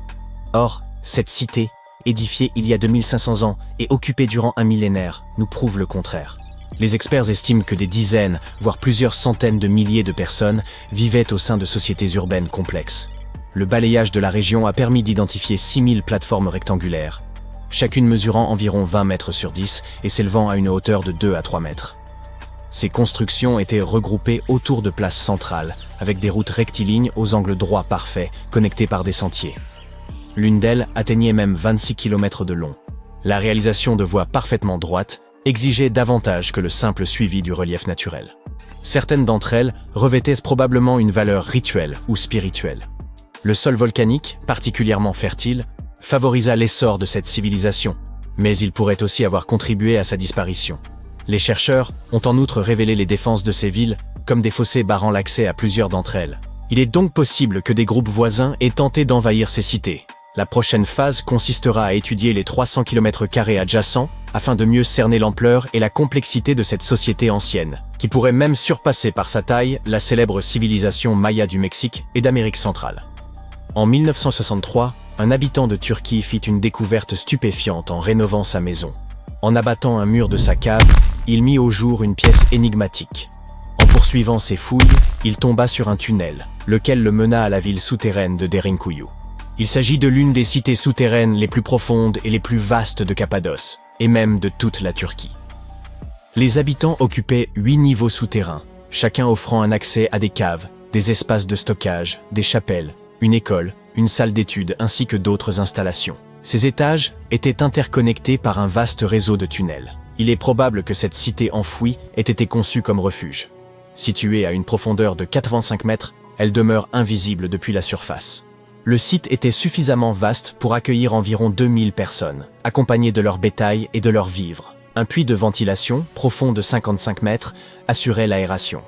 Or, cette cité, édifiée il y a 2500 ans et occupée durant un millénaire, nous prouve le contraire. Les experts estiment que des dizaines, voire plusieurs centaines de milliers de personnes vivaient au sein de sociétés urbaines complexes. Le balayage de la région a permis d'identifier 6000 plateformes rectangulaires, chacune mesurant environ 20 mètres sur 10 et s'élevant à une hauteur de 2 à 3 mètres. Ces constructions étaient regroupées autour de places centrales, avec des routes rectilignes aux angles droits parfaits, connectées par des sentiers. L'une d'elles atteignait même 26 km de long. La réalisation de voies parfaitement droites exigeait davantage que le simple suivi du relief naturel. Certaines d'entre elles revêtaient probablement une valeur rituelle ou spirituelle. Le sol volcanique, particulièrement fertile, favorisa l'essor de cette civilisation, mais il pourrait aussi avoir contribué à sa disparition. Les chercheurs ont en outre révélé les défenses de ces villes comme des fossés barrant l'accès à plusieurs d'entre elles. Il est donc possible que des groupes voisins aient tenté d'envahir ces cités. La prochaine phase consistera à étudier les 300 km² adjacents afin de mieux cerner l'ampleur et la complexité de cette société ancienne, qui pourrait même surpasser par sa taille la célèbre civilisation maya du Mexique et d'Amérique centrale. En 1963, un habitant de Turquie fit une découverte stupéfiante en rénovant sa maison. En abattant un mur de sa cave, il mit au jour une pièce énigmatique. En poursuivant ses fouilles, il tomba sur un tunnel, lequel le mena à la ville souterraine de Derinkuyu. Il s'agit de l'une des cités souterraines les plus profondes et les plus vastes de Cappadoce, et même de toute la Turquie. Les habitants occupaient 8 niveaux souterrains, chacun offrant un accès à des caves, des espaces de stockage, des chapelles, une école, une salle d'études ainsi que d'autres installations. Ces étages étaient interconnectés par un vaste réseau de tunnels. Il est probable que cette cité enfouie ait été conçue comme refuge. Située à une profondeur de 85 mètres, elle demeure invisible depuis la surface. Le site était suffisamment vaste pour accueillir environ 2000 personnes, accompagnées de leur bétail et de leurs vivres. Un puits de ventilation, profond de 55 mètres, assurait l'aération.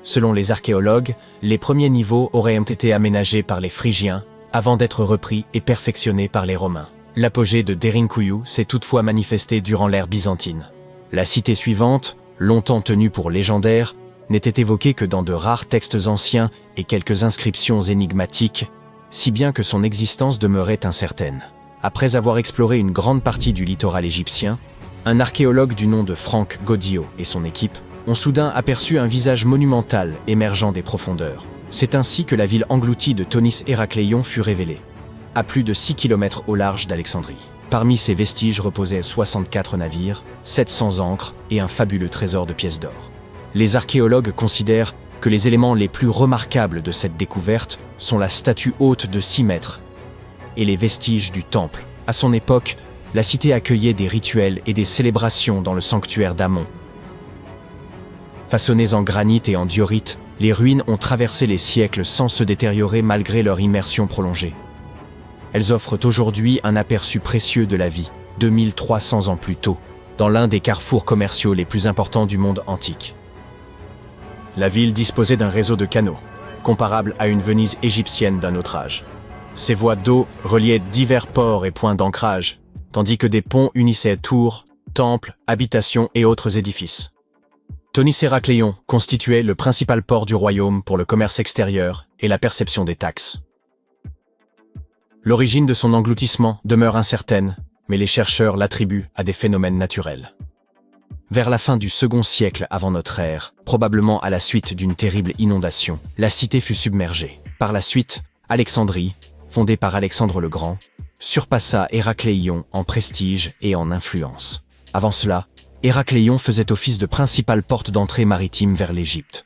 Selon les archéologues, les premiers niveaux auraient été aménagés par les Phrygiens avant d'être repris et perfectionnés par les Romains. L'apogée de Derinkuyu s'est toutefois manifesté durant l'ère byzantine. La cité suivante, longtemps tenue pour légendaire, n'était évoquée que dans de rares textes anciens et quelques inscriptions énigmatiques, si bien que son existence demeurait incertaine. Après avoir exploré une grande partie du littoral égyptien, un archéologue du nom de Frank Goddio et son équipe ont soudain aperçu un visage monumental émergeant des profondeurs. C'est ainsi que la ville engloutie de Thonis Héracléion fut révélée, à plus de 6 km au large d'Alexandrie. Parmi ces vestiges reposaient 64 navires, 700 ancres et un fabuleux trésor de pièces d'or. Les archéologues considèrent que les éléments les plus remarquables de cette découverte sont la statue haute de 6 mètres et les vestiges du temple. À son époque, la cité accueillait des rituels et des célébrations dans le sanctuaire d'Amon. Façonnées en granit et en diorite, les ruines ont traversé les siècles sans se détériorer malgré leur immersion prolongée. Elles offrent aujourd'hui un aperçu précieux de la vie, 2300 ans plus tôt, dans l'un des carrefours commerciaux les plus importants du monde antique. La ville disposait d'un réseau de canaux, comparable à une Venise égyptienne d'un autre âge. Ces voies d'eau reliaient divers ports et points d'ancrage, tandis que des ponts unissaient tours, temples, habitations et autres édifices. Thonis Héracléion constituait le principal port du royaume pour le commerce extérieur et la perception des taxes. L'origine de son engloutissement demeure incertaine, mais les chercheurs l'attribuent à des phénomènes naturels. Vers la fin du second siècle avant notre ère, probablement à la suite d'une terrible inondation, la cité fut submergée. Par la suite, Alexandrie, fondée par Alexandre le Grand, surpassa Héracléion en prestige et en influence. Avant cela, Héracléion faisait office de principale porte d'entrée maritime vers l'Égypte.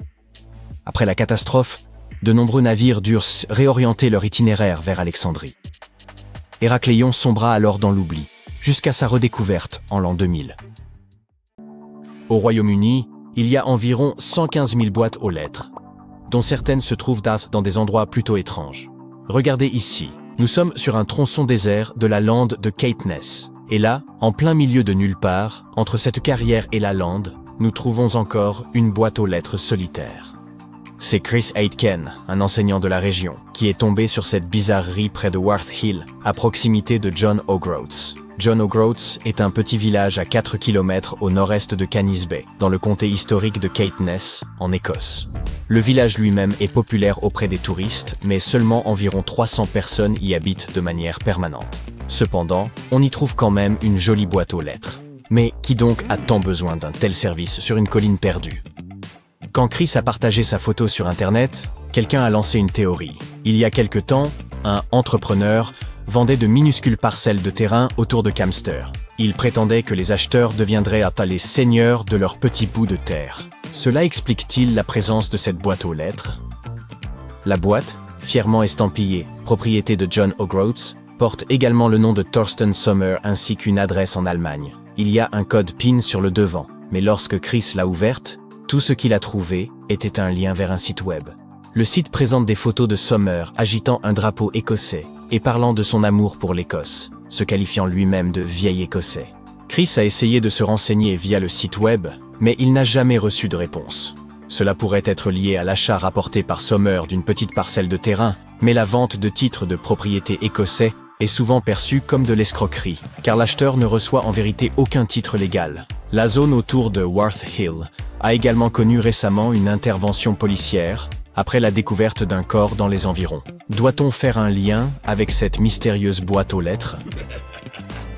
Après la catastrophe, de nombreux navires durent réorienter leur itinéraire vers Alexandrie. Héracléion sombra alors dans l'oubli, jusqu'à sa redécouverte en l'an 2000. Au Royaume-Uni, il y a environ 115 000 boîtes aux lettres, dont certaines se trouvent dans des endroits plutôt étranges. Regardez ici, nous sommes sur un tronçon désert de la lande de Caithness. Et là, en plein milieu de nulle part, entre cette carrière et la lande, nous trouvons encore une boîte aux lettres solitaire. C'est Chris Aitken, un enseignant de la région, qui est tombé sur cette bizarrerie près de Worth Hill, à proximité de John O'Groats. John O'Groats est un petit village à 4 km au nord-est de Canis Bay, dans le comté historique de Caithness, en Écosse. Le village lui-même est populaire auprès des touristes, mais seulement environ 300 personnes y habitent de manière permanente. Cependant, on y trouve quand même une jolie boîte aux lettres. Mais qui donc a tant besoin d'un tel service sur une colline perdue? Quand Chris a partagé sa photo sur Internet, quelqu'un a lancé une théorie. Il y a quelque temps, un entrepreneur vendait de minuscules parcelles de terrain autour de Camster. Il prétendait que les acheteurs deviendraient les seigneurs de leur petit bout de terre. Cela explique-t-il la présence de cette boîte aux lettres? La boîte, fièrement estampillée « Propriété de John O'Groats », porte également le nom de Thorsten Sommer ainsi qu'une adresse en Allemagne. Il y a un code PIN sur le devant, mais lorsque Chris l'a ouverte, tout ce qu'il a trouvé était un lien vers un site web. Le site présente des photos de Sommer agitant un drapeau écossais et parlant de son amour pour l'Écosse, se qualifiant lui-même de vieil écossais. Chris a essayé de se renseigner via le site web, mais il n'a jamais reçu de réponse. Cela pourrait être lié à l'achat rapporté par Sommer d'une petite parcelle de terrain, mais la vente de titres de propriété écossais est souvent perçue comme de l'escroquerie, car l'acheteur ne reçoit en vérité aucun titre légal. La zone autour de Worth Hill a également connu récemment une intervention policière, après la découverte d'un corps dans les environs. Doit-on faire un lien avec cette mystérieuse boîte aux lettres?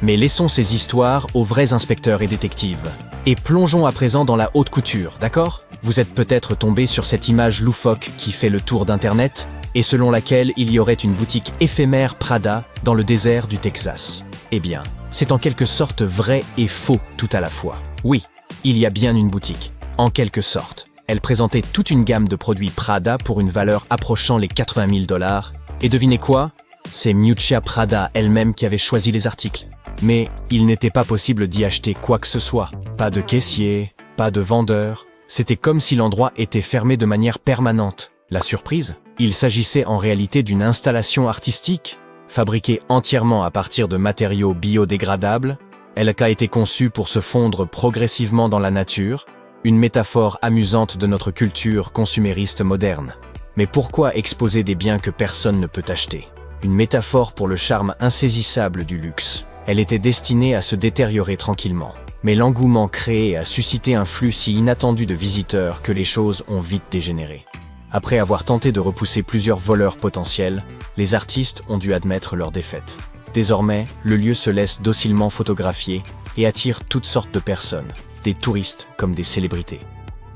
Mais laissons ces histoires aux vrais inspecteurs et détectives. Et plongeons à présent dans la haute couture, d'accord? Vous êtes peut-être tombé sur cette image loufoque qui fait le tour d'Internet, et selon laquelle il y aurait une boutique éphémère Prada dans le désert du Texas. Eh bien, c'est en quelque sorte vrai et faux tout à la fois. Oui, il y a bien une boutique, en quelque sorte. Elle présentait toute une gamme de produits Prada pour une valeur approchant les 80 000 $. Et devinez quoi? C'est Miuccia Prada elle-même qui avait choisi les articles. Mais il n'était pas possible d'y acheter quoi que ce soit. Pas de caissier, pas de vendeur. C'était comme si l'endroit était fermé de manière permanente. La surprise? Il s'agissait en réalité d'une installation artistique, fabriquée entièrement à partir de matériaux biodégradables. Elle a été conçue pour se fondre progressivement dans la nature, une métaphore amusante de notre culture consumériste moderne. Mais pourquoi exposer des biens que personne ne peut acheter? Une métaphore pour le charme insaisissable du luxe. Elle était destinée à se détériorer tranquillement. Mais l'engouement créé a suscité un flux si inattendu de visiteurs que les choses ont vite dégénéré. Après avoir tenté de repousser plusieurs voleurs potentiels, les artistes ont dû admettre leur défaite. Désormais, le lieu se laisse docilement photographier et attire toutes sortes de personnes, des touristes comme des célébrités.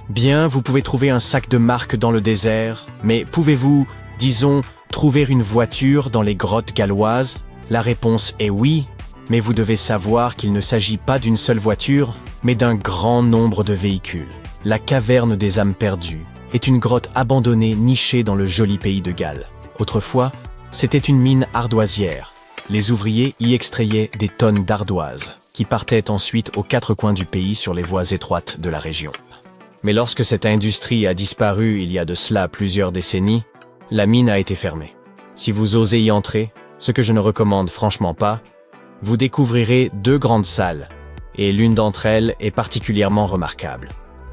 Bien, vous pouvez trouver un sac de marque dans le désert, mais pouvez-vous, disons, trouver une voiture dans les grottes galloises? La réponse est oui, mais vous devez savoir qu'il ne s'agit pas d'une seule voiture, mais d'un grand nombre de véhicules. La caverne des âmes perdues est une grotte abandonnée nichée dans le joli pays de Galles. Autrefois, c'était une mine ardoisière. Les ouvriers y extrayaient des tonnes d'ardoise, qui partaient ensuite aux quatre coins du pays sur les voies étroites de la région. Mais lorsque cette industrie a disparu il y a de cela plusieurs décennies, la mine a été fermée. Si vous osez y entrer, ce que je ne recommande franchement pas, vous découvrirez deux grandes salles, et l'une d'entre elles est particulièrement remarquable.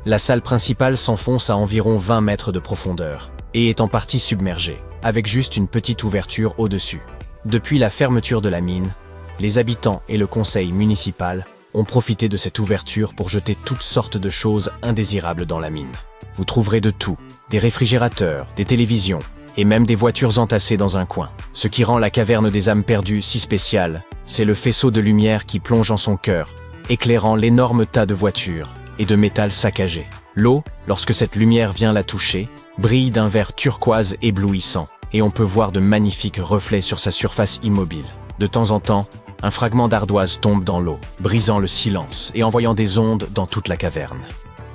La salle principale s'enfonce à environ 20 mètres de profondeur, et est en partie submergée, avec juste une petite ouverture au-dessus. Depuis la fermeture de la mine, les habitants et le conseil municipal ont profité de cette ouverture pour jeter toutes sortes de choses indésirables dans la mine. Vous trouverez de tout, des réfrigérateurs, des télévisions, et même des voitures entassées dans un coin. Ce qui rend la caverne des âmes perdues si spéciale, c'est le faisceau de lumière qui plonge en son cœur, éclairant l'énorme tas de voitures et de métal saccagé. L'eau, lorsque cette lumière vient la toucher, brille d'un vert turquoise éblouissant, et on peut voir de magnifiques reflets sur sa surface immobile. De temps en temps, un fragment d'ardoise tombe dans l'eau, brisant le silence et envoyant des ondes dans toute la caverne.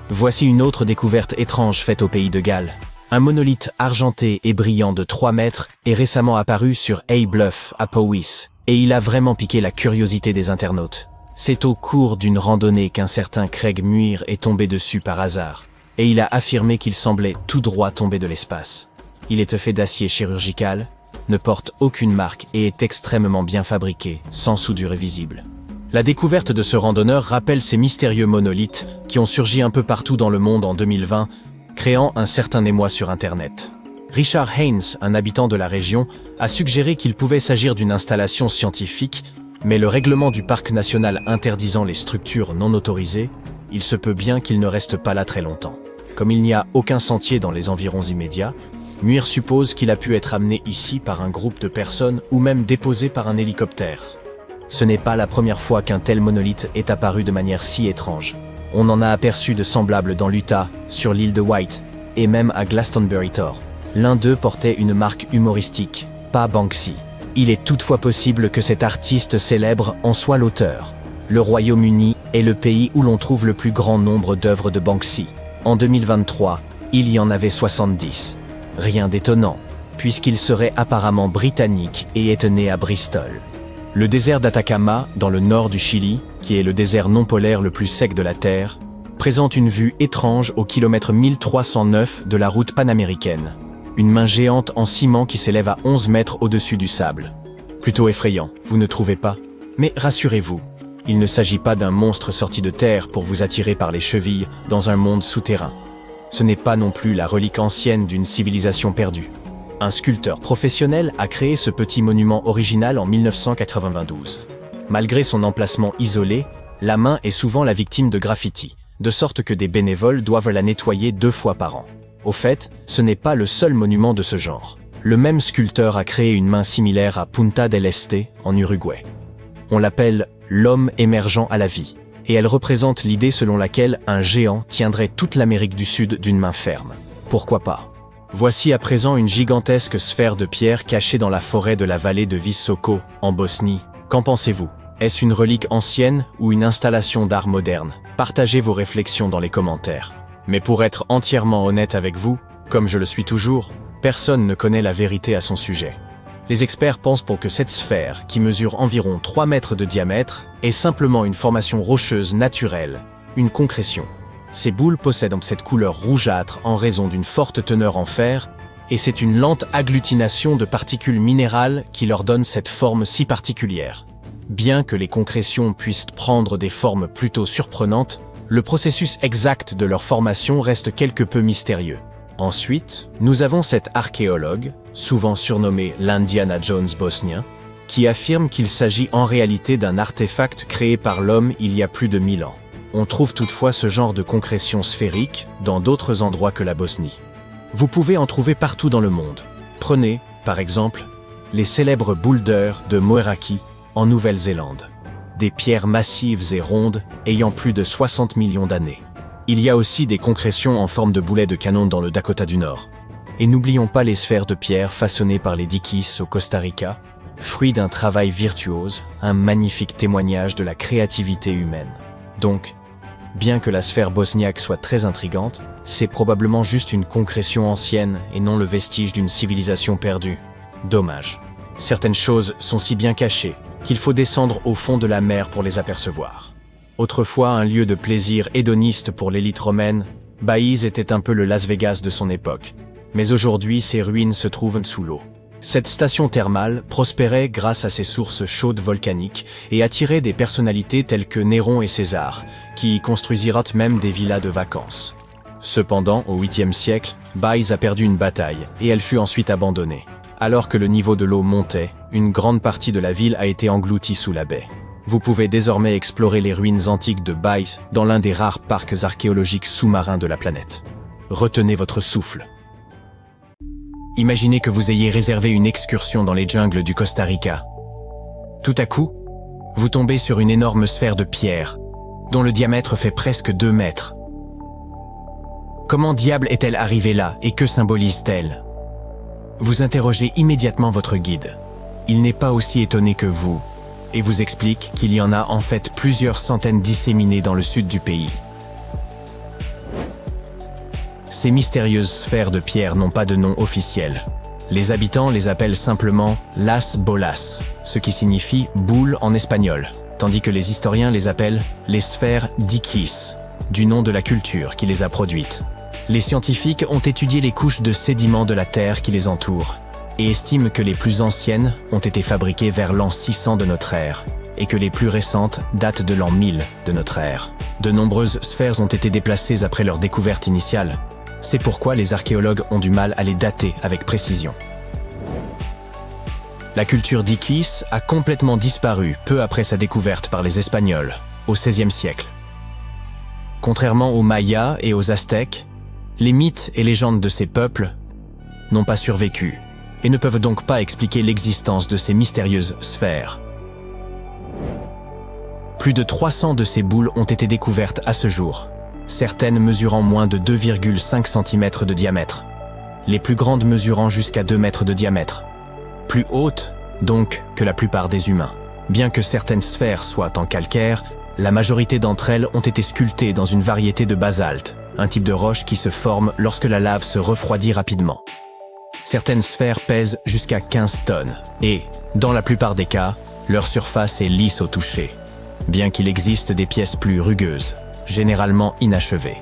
Voici une autre découverte étrange faite au pays de Galles. Un monolithe argenté et brillant de 3 mètres est récemment apparu sur Hay Bluff à Powys, et il a vraiment piqué la curiosité des internautes. C'est au cours d'une randonnée qu'un certain Craig Muir est tombé dessus par hasard, et il a affirmé qu'il semblait tout droit tomber de l'espace. Il est fait d'acier chirurgical, ne porte aucune marque et est extrêmement bien fabriqué, sans soudure visible. La découverte de ce randonneur rappelle ces mystérieux monolithes qui ont surgi un peu partout dans le monde en 2020, créant un certain émoi sur Internet. Richard Haynes, un habitant de la région, a suggéré qu'il pouvait s'agir d'une installation scientifique Mais le règlement du parc national interdisant les structures non autorisées, il se peut bien qu'il ne reste pas là très longtemps. Comme il n'y a aucun sentier dans les environs immédiats, Muir suppose qu'il a pu être amené ici par un groupe de personnes ou même déposé par un hélicoptère. Ce n'est pas la première fois qu'un tel monolithe est apparu de manière si étrange. On en a aperçu de semblables dans l'Utah, sur l'île de White, et même à Glastonbury Tor. L'un d'eux portait une marque humoristique, pas Banksy. Il est toutefois possible que cet artiste célèbre en soit l'auteur. Le Royaume-Uni est le pays où l'on trouve le plus grand nombre d'œuvres de Banksy. En 2023, il y en avait 70. Rien d'étonnant, puisqu'il serait apparemment britannique et est né à Bristol. Le désert d'Atacama, dans le nord du Chili, qui est le désert non polaire le plus sec de la Terre, présente une vue étrange au kilomètre 1309 de la route panaméricaine. Une main géante en ciment qui s'élève à 11 mètres au-dessus du sable. Plutôt effrayant, vous ne trouvez pas? Mais rassurez-vous, il ne s'agit pas d'un monstre sorti de terre pour vous attirer par les chevilles dans un monde souterrain. Ce n'est pas non plus la relique ancienne d'une civilisation perdue. Un sculpteur professionnel a créé ce petit monument original en 1992. Malgré son emplacement isolé, la main est souvent la victime de graffitis, de sorte que des bénévoles doivent la nettoyer 2 fois par an. Au fait, ce n'est pas le seul monument de ce genre. Le même sculpteur a créé une main similaire à Punta del Este, en Uruguay. On l'appelle « l'homme émergent à la vie », et elle représente l'idée selon laquelle un géant tiendrait toute l'Amérique du Sud d'une main ferme. Pourquoi pas? Voici à présent une gigantesque sphère de pierre cachée dans la forêt de la vallée de Visoko, en Bosnie. Qu'en pensez-vous? Est-ce une relique ancienne ou une installation d'art moderne? Partagez vos réflexions dans les commentaires. Mais pour être entièrement honnête avec vous, comme je le suis toujours, personne ne connaît la vérité à son sujet. Les experts pensent pour que cette sphère, qui mesure environ 3 mètres de diamètre, est simplement une formation rocheuse naturelle, une concrétion. Ces boules possèdent cette couleur rougeâtre en raison d'une forte teneur en fer, et c'est une lente agglutination de particules minérales qui leur donne cette forme si particulière. Bien que les concrétions puissent prendre des formes plutôt surprenantes, le processus exact de leur formation reste quelque peu mystérieux. Ensuite, nous avons cet archéologue, souvent surnommé l'Indiana Jones bosnien, qui affirme qu'il s'agit en réalité d'un artefact créé par l'homme il y a plus de 1000 ans. On trouve toutefois ce genre de concrétion sphérique dans d'autres endroits que la Bosnie. Vous pouvez en trouver partout dans le monde. Prenez, par exemple, les célèbres boulders de Moeraki, en Nouvelle-Zélande. Des pierres massives et rondes ayant plus de 60 millions d'années. Il y a aussi des concrétions en forme de boulets de canon dans le Dakota du Nord. Et n'oublions pas les sphères de pierre façonnées par les Dikis au Costa Rica, fruit d'un travail virtuose, un magnifique témoignage de la créativité humaine. Donc, bien que la sphère bosniaque soit très intrigante, c'est probablement juste une concrétion ancienne et non le vestige d'une civilisation perdue. Dommage. Certaines choses sont si bien cachées qu'il faut descendre au fond de la mer pour les apercevoir. Autrefois un lieu de plaisir hédoniste pour l'élite romaine, Baïse était un peu le Las Vegas de son époque. Mais aujourd'hui, ses ruines se trouvent sous l'eau. Cette station thermale prospérait grâce à ses sources chaudes volcaniques et attirait des personnalités telles que Néron et César, qui y construisirent même des villas de vacances. Cependant, au 8e siècle, Baïse a perdu une bataille et elle fut ensuite abandonnée. Alors que le niveau de l'eau montait, une grande partie de la ville a été engloutie sous la baie. Vous pouvez désormais explorer les ruines antiques de Baïse dans l'un des rares parcs archéologiques sous-marins de la planète. Retenez votre souffle. Imaginez que vous ayez réservé une excursion dans les jungles du Costa Rica. Tout à coup, vous tombez sur une énorme sphère de pierre, dont le diamètre fait presque 2 mètres. Comment diable est-elle arrivée là et que symbolise-t-elle? Vous interrogez immédiatement votre guide. Il n'est pas aussi étonné que vous, et vous explique qu'il y en a en fait plusieurs centaines disséminées dans le sud du pays. Ces mystérieuses sphères de pierre n'ont pas de nom officiel. Les habitants les appellent simplement Las Bolas, ce qui signifie boule en espagnol, tandis que les historiens les appellent les sphères Dikis, du nom de la culture qui les a produites. Les scientifiques ont étudié les couches de sédiments de la Terre qui les entourent et estiment que les plus anciennes ont été fabriquées vers l'an 600 de notre ère et que les plus récentes datent de l'an 1000 de notre ère. De nombreuses sphères ont été déplacées après leur découverte initiale. C'est pourquoi les archéologues ont du mal à les dater avec précision. La culture d'iquis a complètement disparu peu après sa découverte par les Espagnols, au XVIe siècle. Contrairement aux Mayas et aux Aztèques, les mythes et légendes de ces peuples n'ont pas survécu et ne peuvent donc pas expliquer l'existence de ces mystérieuses sphères. Plus de 300 de ces boules ont été découvertes à ce jour, certaines mesurant moins de 2,5 cm de diamètre, les plus grandes mesurant jusqu'à 2 mètres de diamètre, plus hautes donc que la plupart des humains. Bien que certaines sphères soient en calcaire, la majorité d'entre elles ont été sculptées dans une variété de basalte, un type de roche qui se forme lorsque la lave se refroidit rapidement. Certaines sphères pèsent jusqu'à 15 tonnes et, dans la plupart des cas, leur surface est lisse au toucher, bien qu'il existe des pièces plus rugueuses, généralement inachevées.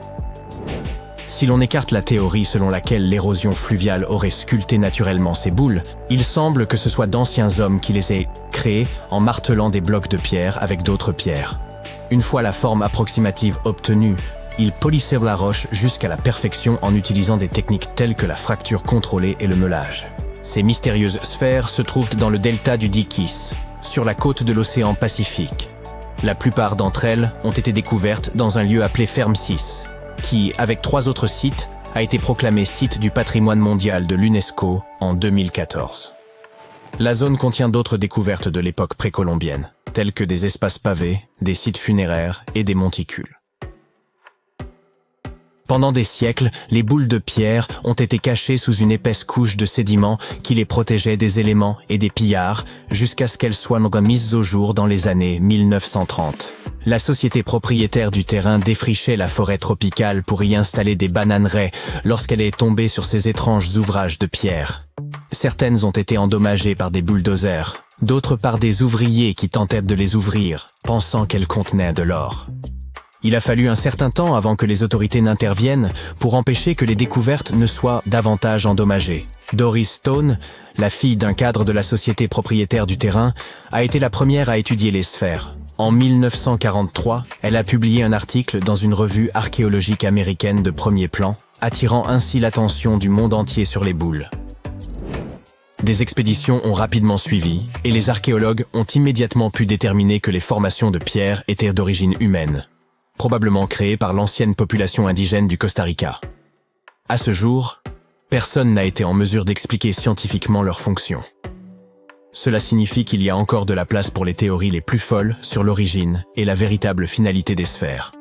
Si l'on écarte la théorie selon laquelle l'érosion fluviale aurait sculpté naturellement ces boules, il semble que ce soit d'anciens hommes qui les aient créées en martelant des blocs de pierre avec d'autres pierres. Une fois la forme approximative obtenue, ils polissaient la roche jusqu'à la perfection en utilisant des techniques telles que la fracture contrôlée et le meulage. Ces mystérieuses sphères se trouvent dans le delta du D'iquis, sur la côte de l'océan Pacifique. La plupart d'entre elles ont été découvertes dans un lieu appelé Ferme 6, qui, avec 3 autres sites, a été proclamé site du patrimoine mondial de l'UNESCO en 2014. La zone contient d'autres découvertes de l'époque précolombienne, telles que des espaces pavés, des sites funéraires et des monticules. Pendant des siècles, les boules de pierre ont été cachées sous une épaisse couche de sédiments qui les protégeait des éléments et des pillards jusqu'à ce qu'elles soient remises au jour dans les années 1930. La société propriétaire du terrain défrichait la forêt tropicale pour y installer des bananeraies lorsqu'elle est tombée sur ces étranges ouvrages de pierre. Certaines ont été endommagées par des bulldozers, d'autres par des ouvriers qui tentaient de les ouvrir, pensant qu'elles contenaient de l'or. Il a fallu un certain temps avant que les autorités n'interviennent pour empêcher que les découvertes ne soient davantage endommagées. Doris Stone, la fille d'un cadre de la société propriétaire du terrain, a été la première à étudier les sphères. En 1943, elle a publié un article dans une revue archéologique américaine de premier plan, attirant ainsi l'attention du monde entier sur les boules. Des expéditions ont rapidement suivi, et les archéologues ont immédiatement pu déterminer que les formations de pierre étaient d'origine humaine, probablement créées par l'ancienne population indigène du Costa Rica. À ce jour, personne n'a été en mesure d'expliquer scientifiquement leur fonction. Cela signifie qu'il y a encore de la place pour les théories les plus folles sur l'origine et la véritable finalité des sphères.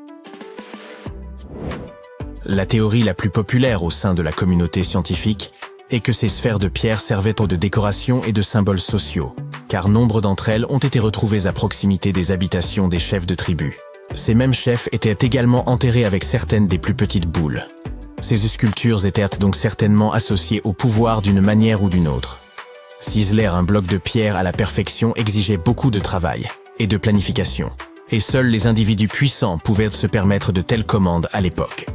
La théorie la plus populaire au sein de la communauté scientifique est que ces sphères de pierre servaient de décoration et de symboles sociaux, car nombre d'entre elles ont été retrouvées à proximité des habitations des chefs de tribu. Ces mêmes chefs étaient également enterrés avec certaines des plus petites boules. Ces sculptures étaient donc certainement associées au pouvoir d'une manière ou d'une autre. Ciseler un bloc de pierre à la perfection exigeait beaucoup de travail et de planification, et seuls les individus puissants pouvaient se permettre de telles commandes à l'époque.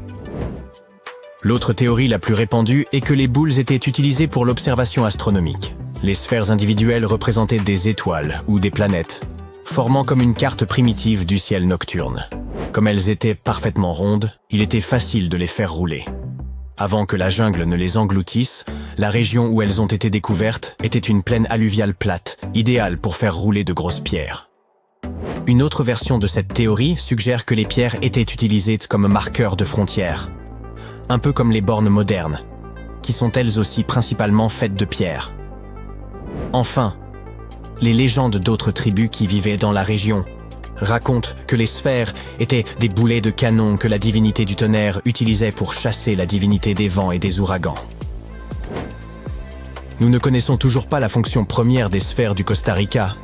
L'autre théorie la plus répandue est que les boules étaient utilisées pour l'observation astronomique. Les sphères individuelles représentaient des étoiles ou des planètes, formant comme une carte primitive du ciel nocturne. Comme elles étaient parfaitement rondes, il était facile de les faire rouler. Avant que la jungle ne les engloutisse, la région où elles ont été découvertes était une plaine alluviale plate, idéale pour faire rouler de grosses pierres. Une autre version de cette théorie suggère que les pierres étaient utilisées comme marqueurs de frontières, un peu comme les bornes modernes, qui sont elles aussi principalement faites de pierre. Enfin, les légendes d'autres tribus qui vivaient dans la région racontent que les sphères étaient des boulets de canon que la divinité du tonnerre utilisait pour chasser la divinité des vents et des ouragans. Nous ne connaissons toujours pas la fonction première des sphères du Costa Rica,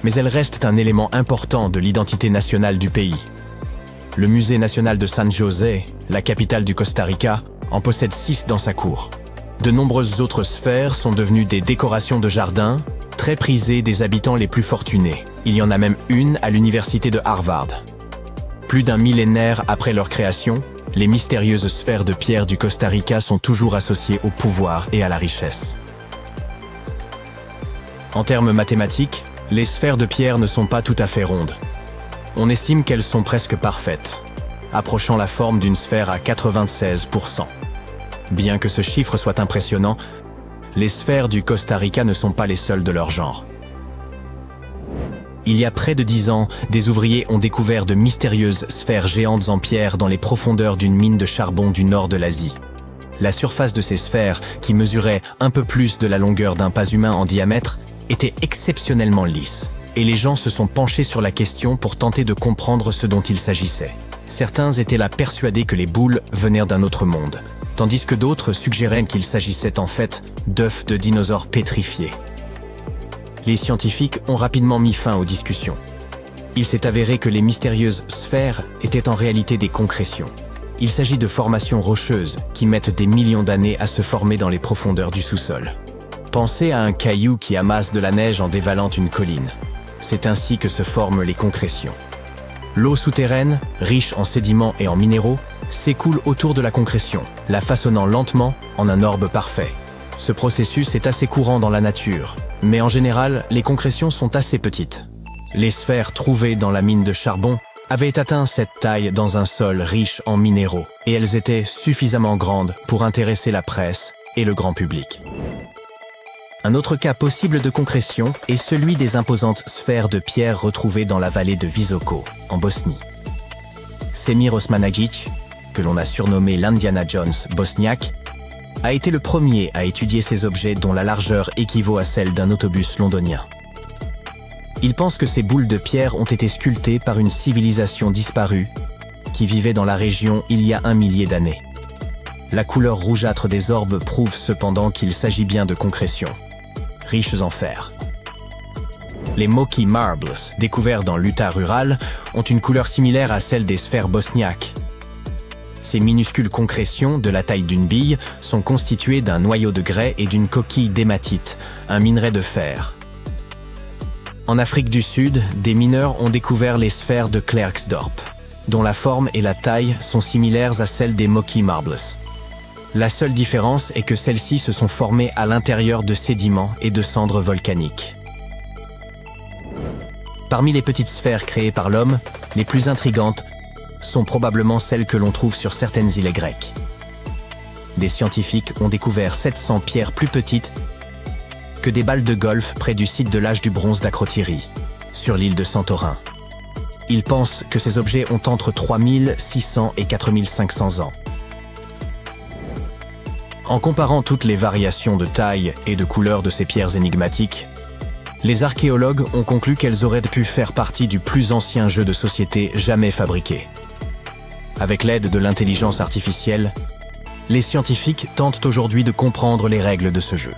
mais elles restent un élément important de l'identité nationale du pays. Le musée national de San José, la capitale du Costa Rica, en possède 6 dans sa cour. De nombreuses autres sphères sont devenues des décorations de jardin, très prisées des habitants les plus fortunés. Il y en a même une à l'université de Harvard. Plus d'un millénaire après leur création, les mystérieuses sphères de pierre du Costa Rica sont toujours associées au pouvoir et à la richesse. En termes mathématiques, les sphères de pierre ne sont pas tout à fait rondes. On estime qu'elles sont presque parfaites, approchant la forme d'une sphère à 96%. Bien que ce chiffre soit impressionnant, les sphères du Costa Rica ne sont pas les seules de leur genre. Il y a près de 10 ans, des ouvriers ont découvert de mystérieuses sphères géantes en pierre dans les profondeurs d'une mine de charbon du nord de l'Asie. La surface de ces sphères, qui mesurait un peu plus de la longueur d'un pas humain en diamètre, était exceptionnellement lisse. Et les gens se sont penchés sur la question pour tenter de comprendre ce dont il s'agissait. Certains étaient là persuadés que les boules venaient d'un autre monde, tandis que d'autres suggéraient qu'il s'agissait en fait d'œufs de dinosaures pétrifiés. Les scientifiques ont rapidement mis fin aux discussions. Il s'est avéré que les mystérieuses sphères étaient en réalité des concrétions. Il s'agit de formations rocheuses qui mettent des millions d'années à se former dans les profondeurs du sous-sol. Pensez à un caillou qui amasse de la neige en dévalant une colline. C'est ainsi que se forment les concrétions. L'eau souterraine, riche en sédiments et en minéraux, s'écoule autour de la concrétion, la façonnant lentement en un orbe parfait. Ce processus est assez courant dans la nature, mais en général, les concrétions sont assez petites. Les sphères trouvées dans la mine de charbon avaient atteint cette taille dans un sol riche en minéraux, et elles étaient suffisamment grandes pour intéresser la presse et le grand public. Un autre cas possible de concrétion est celui des imposantes sphères de pierre retrouvées dans la vallée de Visoko, en Bosnie. Semir Osmanagić, que l'on a surnommé l'Indiana Jones bosniaque, a été le premier à étudier ces objets dont la largeur équivaut à celle d'un autobus londonien. Il pense que ces boules de pierre ont été sculptées par une civilisation disparue qui vivait dans la région il y a 1 millier d'années. La couleur rougeâtre des orbes prouve cependant qu'il s'agit bien de concrétions, riches en fer. Les Moki Marbles, découverts dans l'Utah rural, ont une couleur similaire à celle des sphères bosniaques. Ces minuscules concrétions, de la taille d'une bille, sont constituées d'un noyau de grès et d'une coquille d'hématite, un minerai de fer. En Afrique du Sud, des mineurs ont découvert les sphères de Klerksdorp, dont la forme et la taille sont similaires à celles des Moki Marbles. La seule différence est que celles-ci se sont formées à l'intérieur de sédiments et de cendres volcaniques. Parmi les petites sphères créées par l'homme, les plus intrigantes sont probablement celles que l'on trouve sur certaines îles grecques. Des scientifiques ont découvert 700 pierres plus petites que des balles de golf près du site de l'âge du bronze d'Acrotyrie, sur l'île de Santorin. Ils pensent que ces objets ont entre 3600 et 4500 ans. En comparant toutes les variations de taille et de couleur de ces pierres énigmatiques, les archéologues ont conclu qu'elles auraient pu faire partie du plus ancien jeu de société jamais fabriqué. Avec l'aide de l'intelligence artificielle, les scientifiques tentent aujourd'hui de comprendre les règles de ce jeu.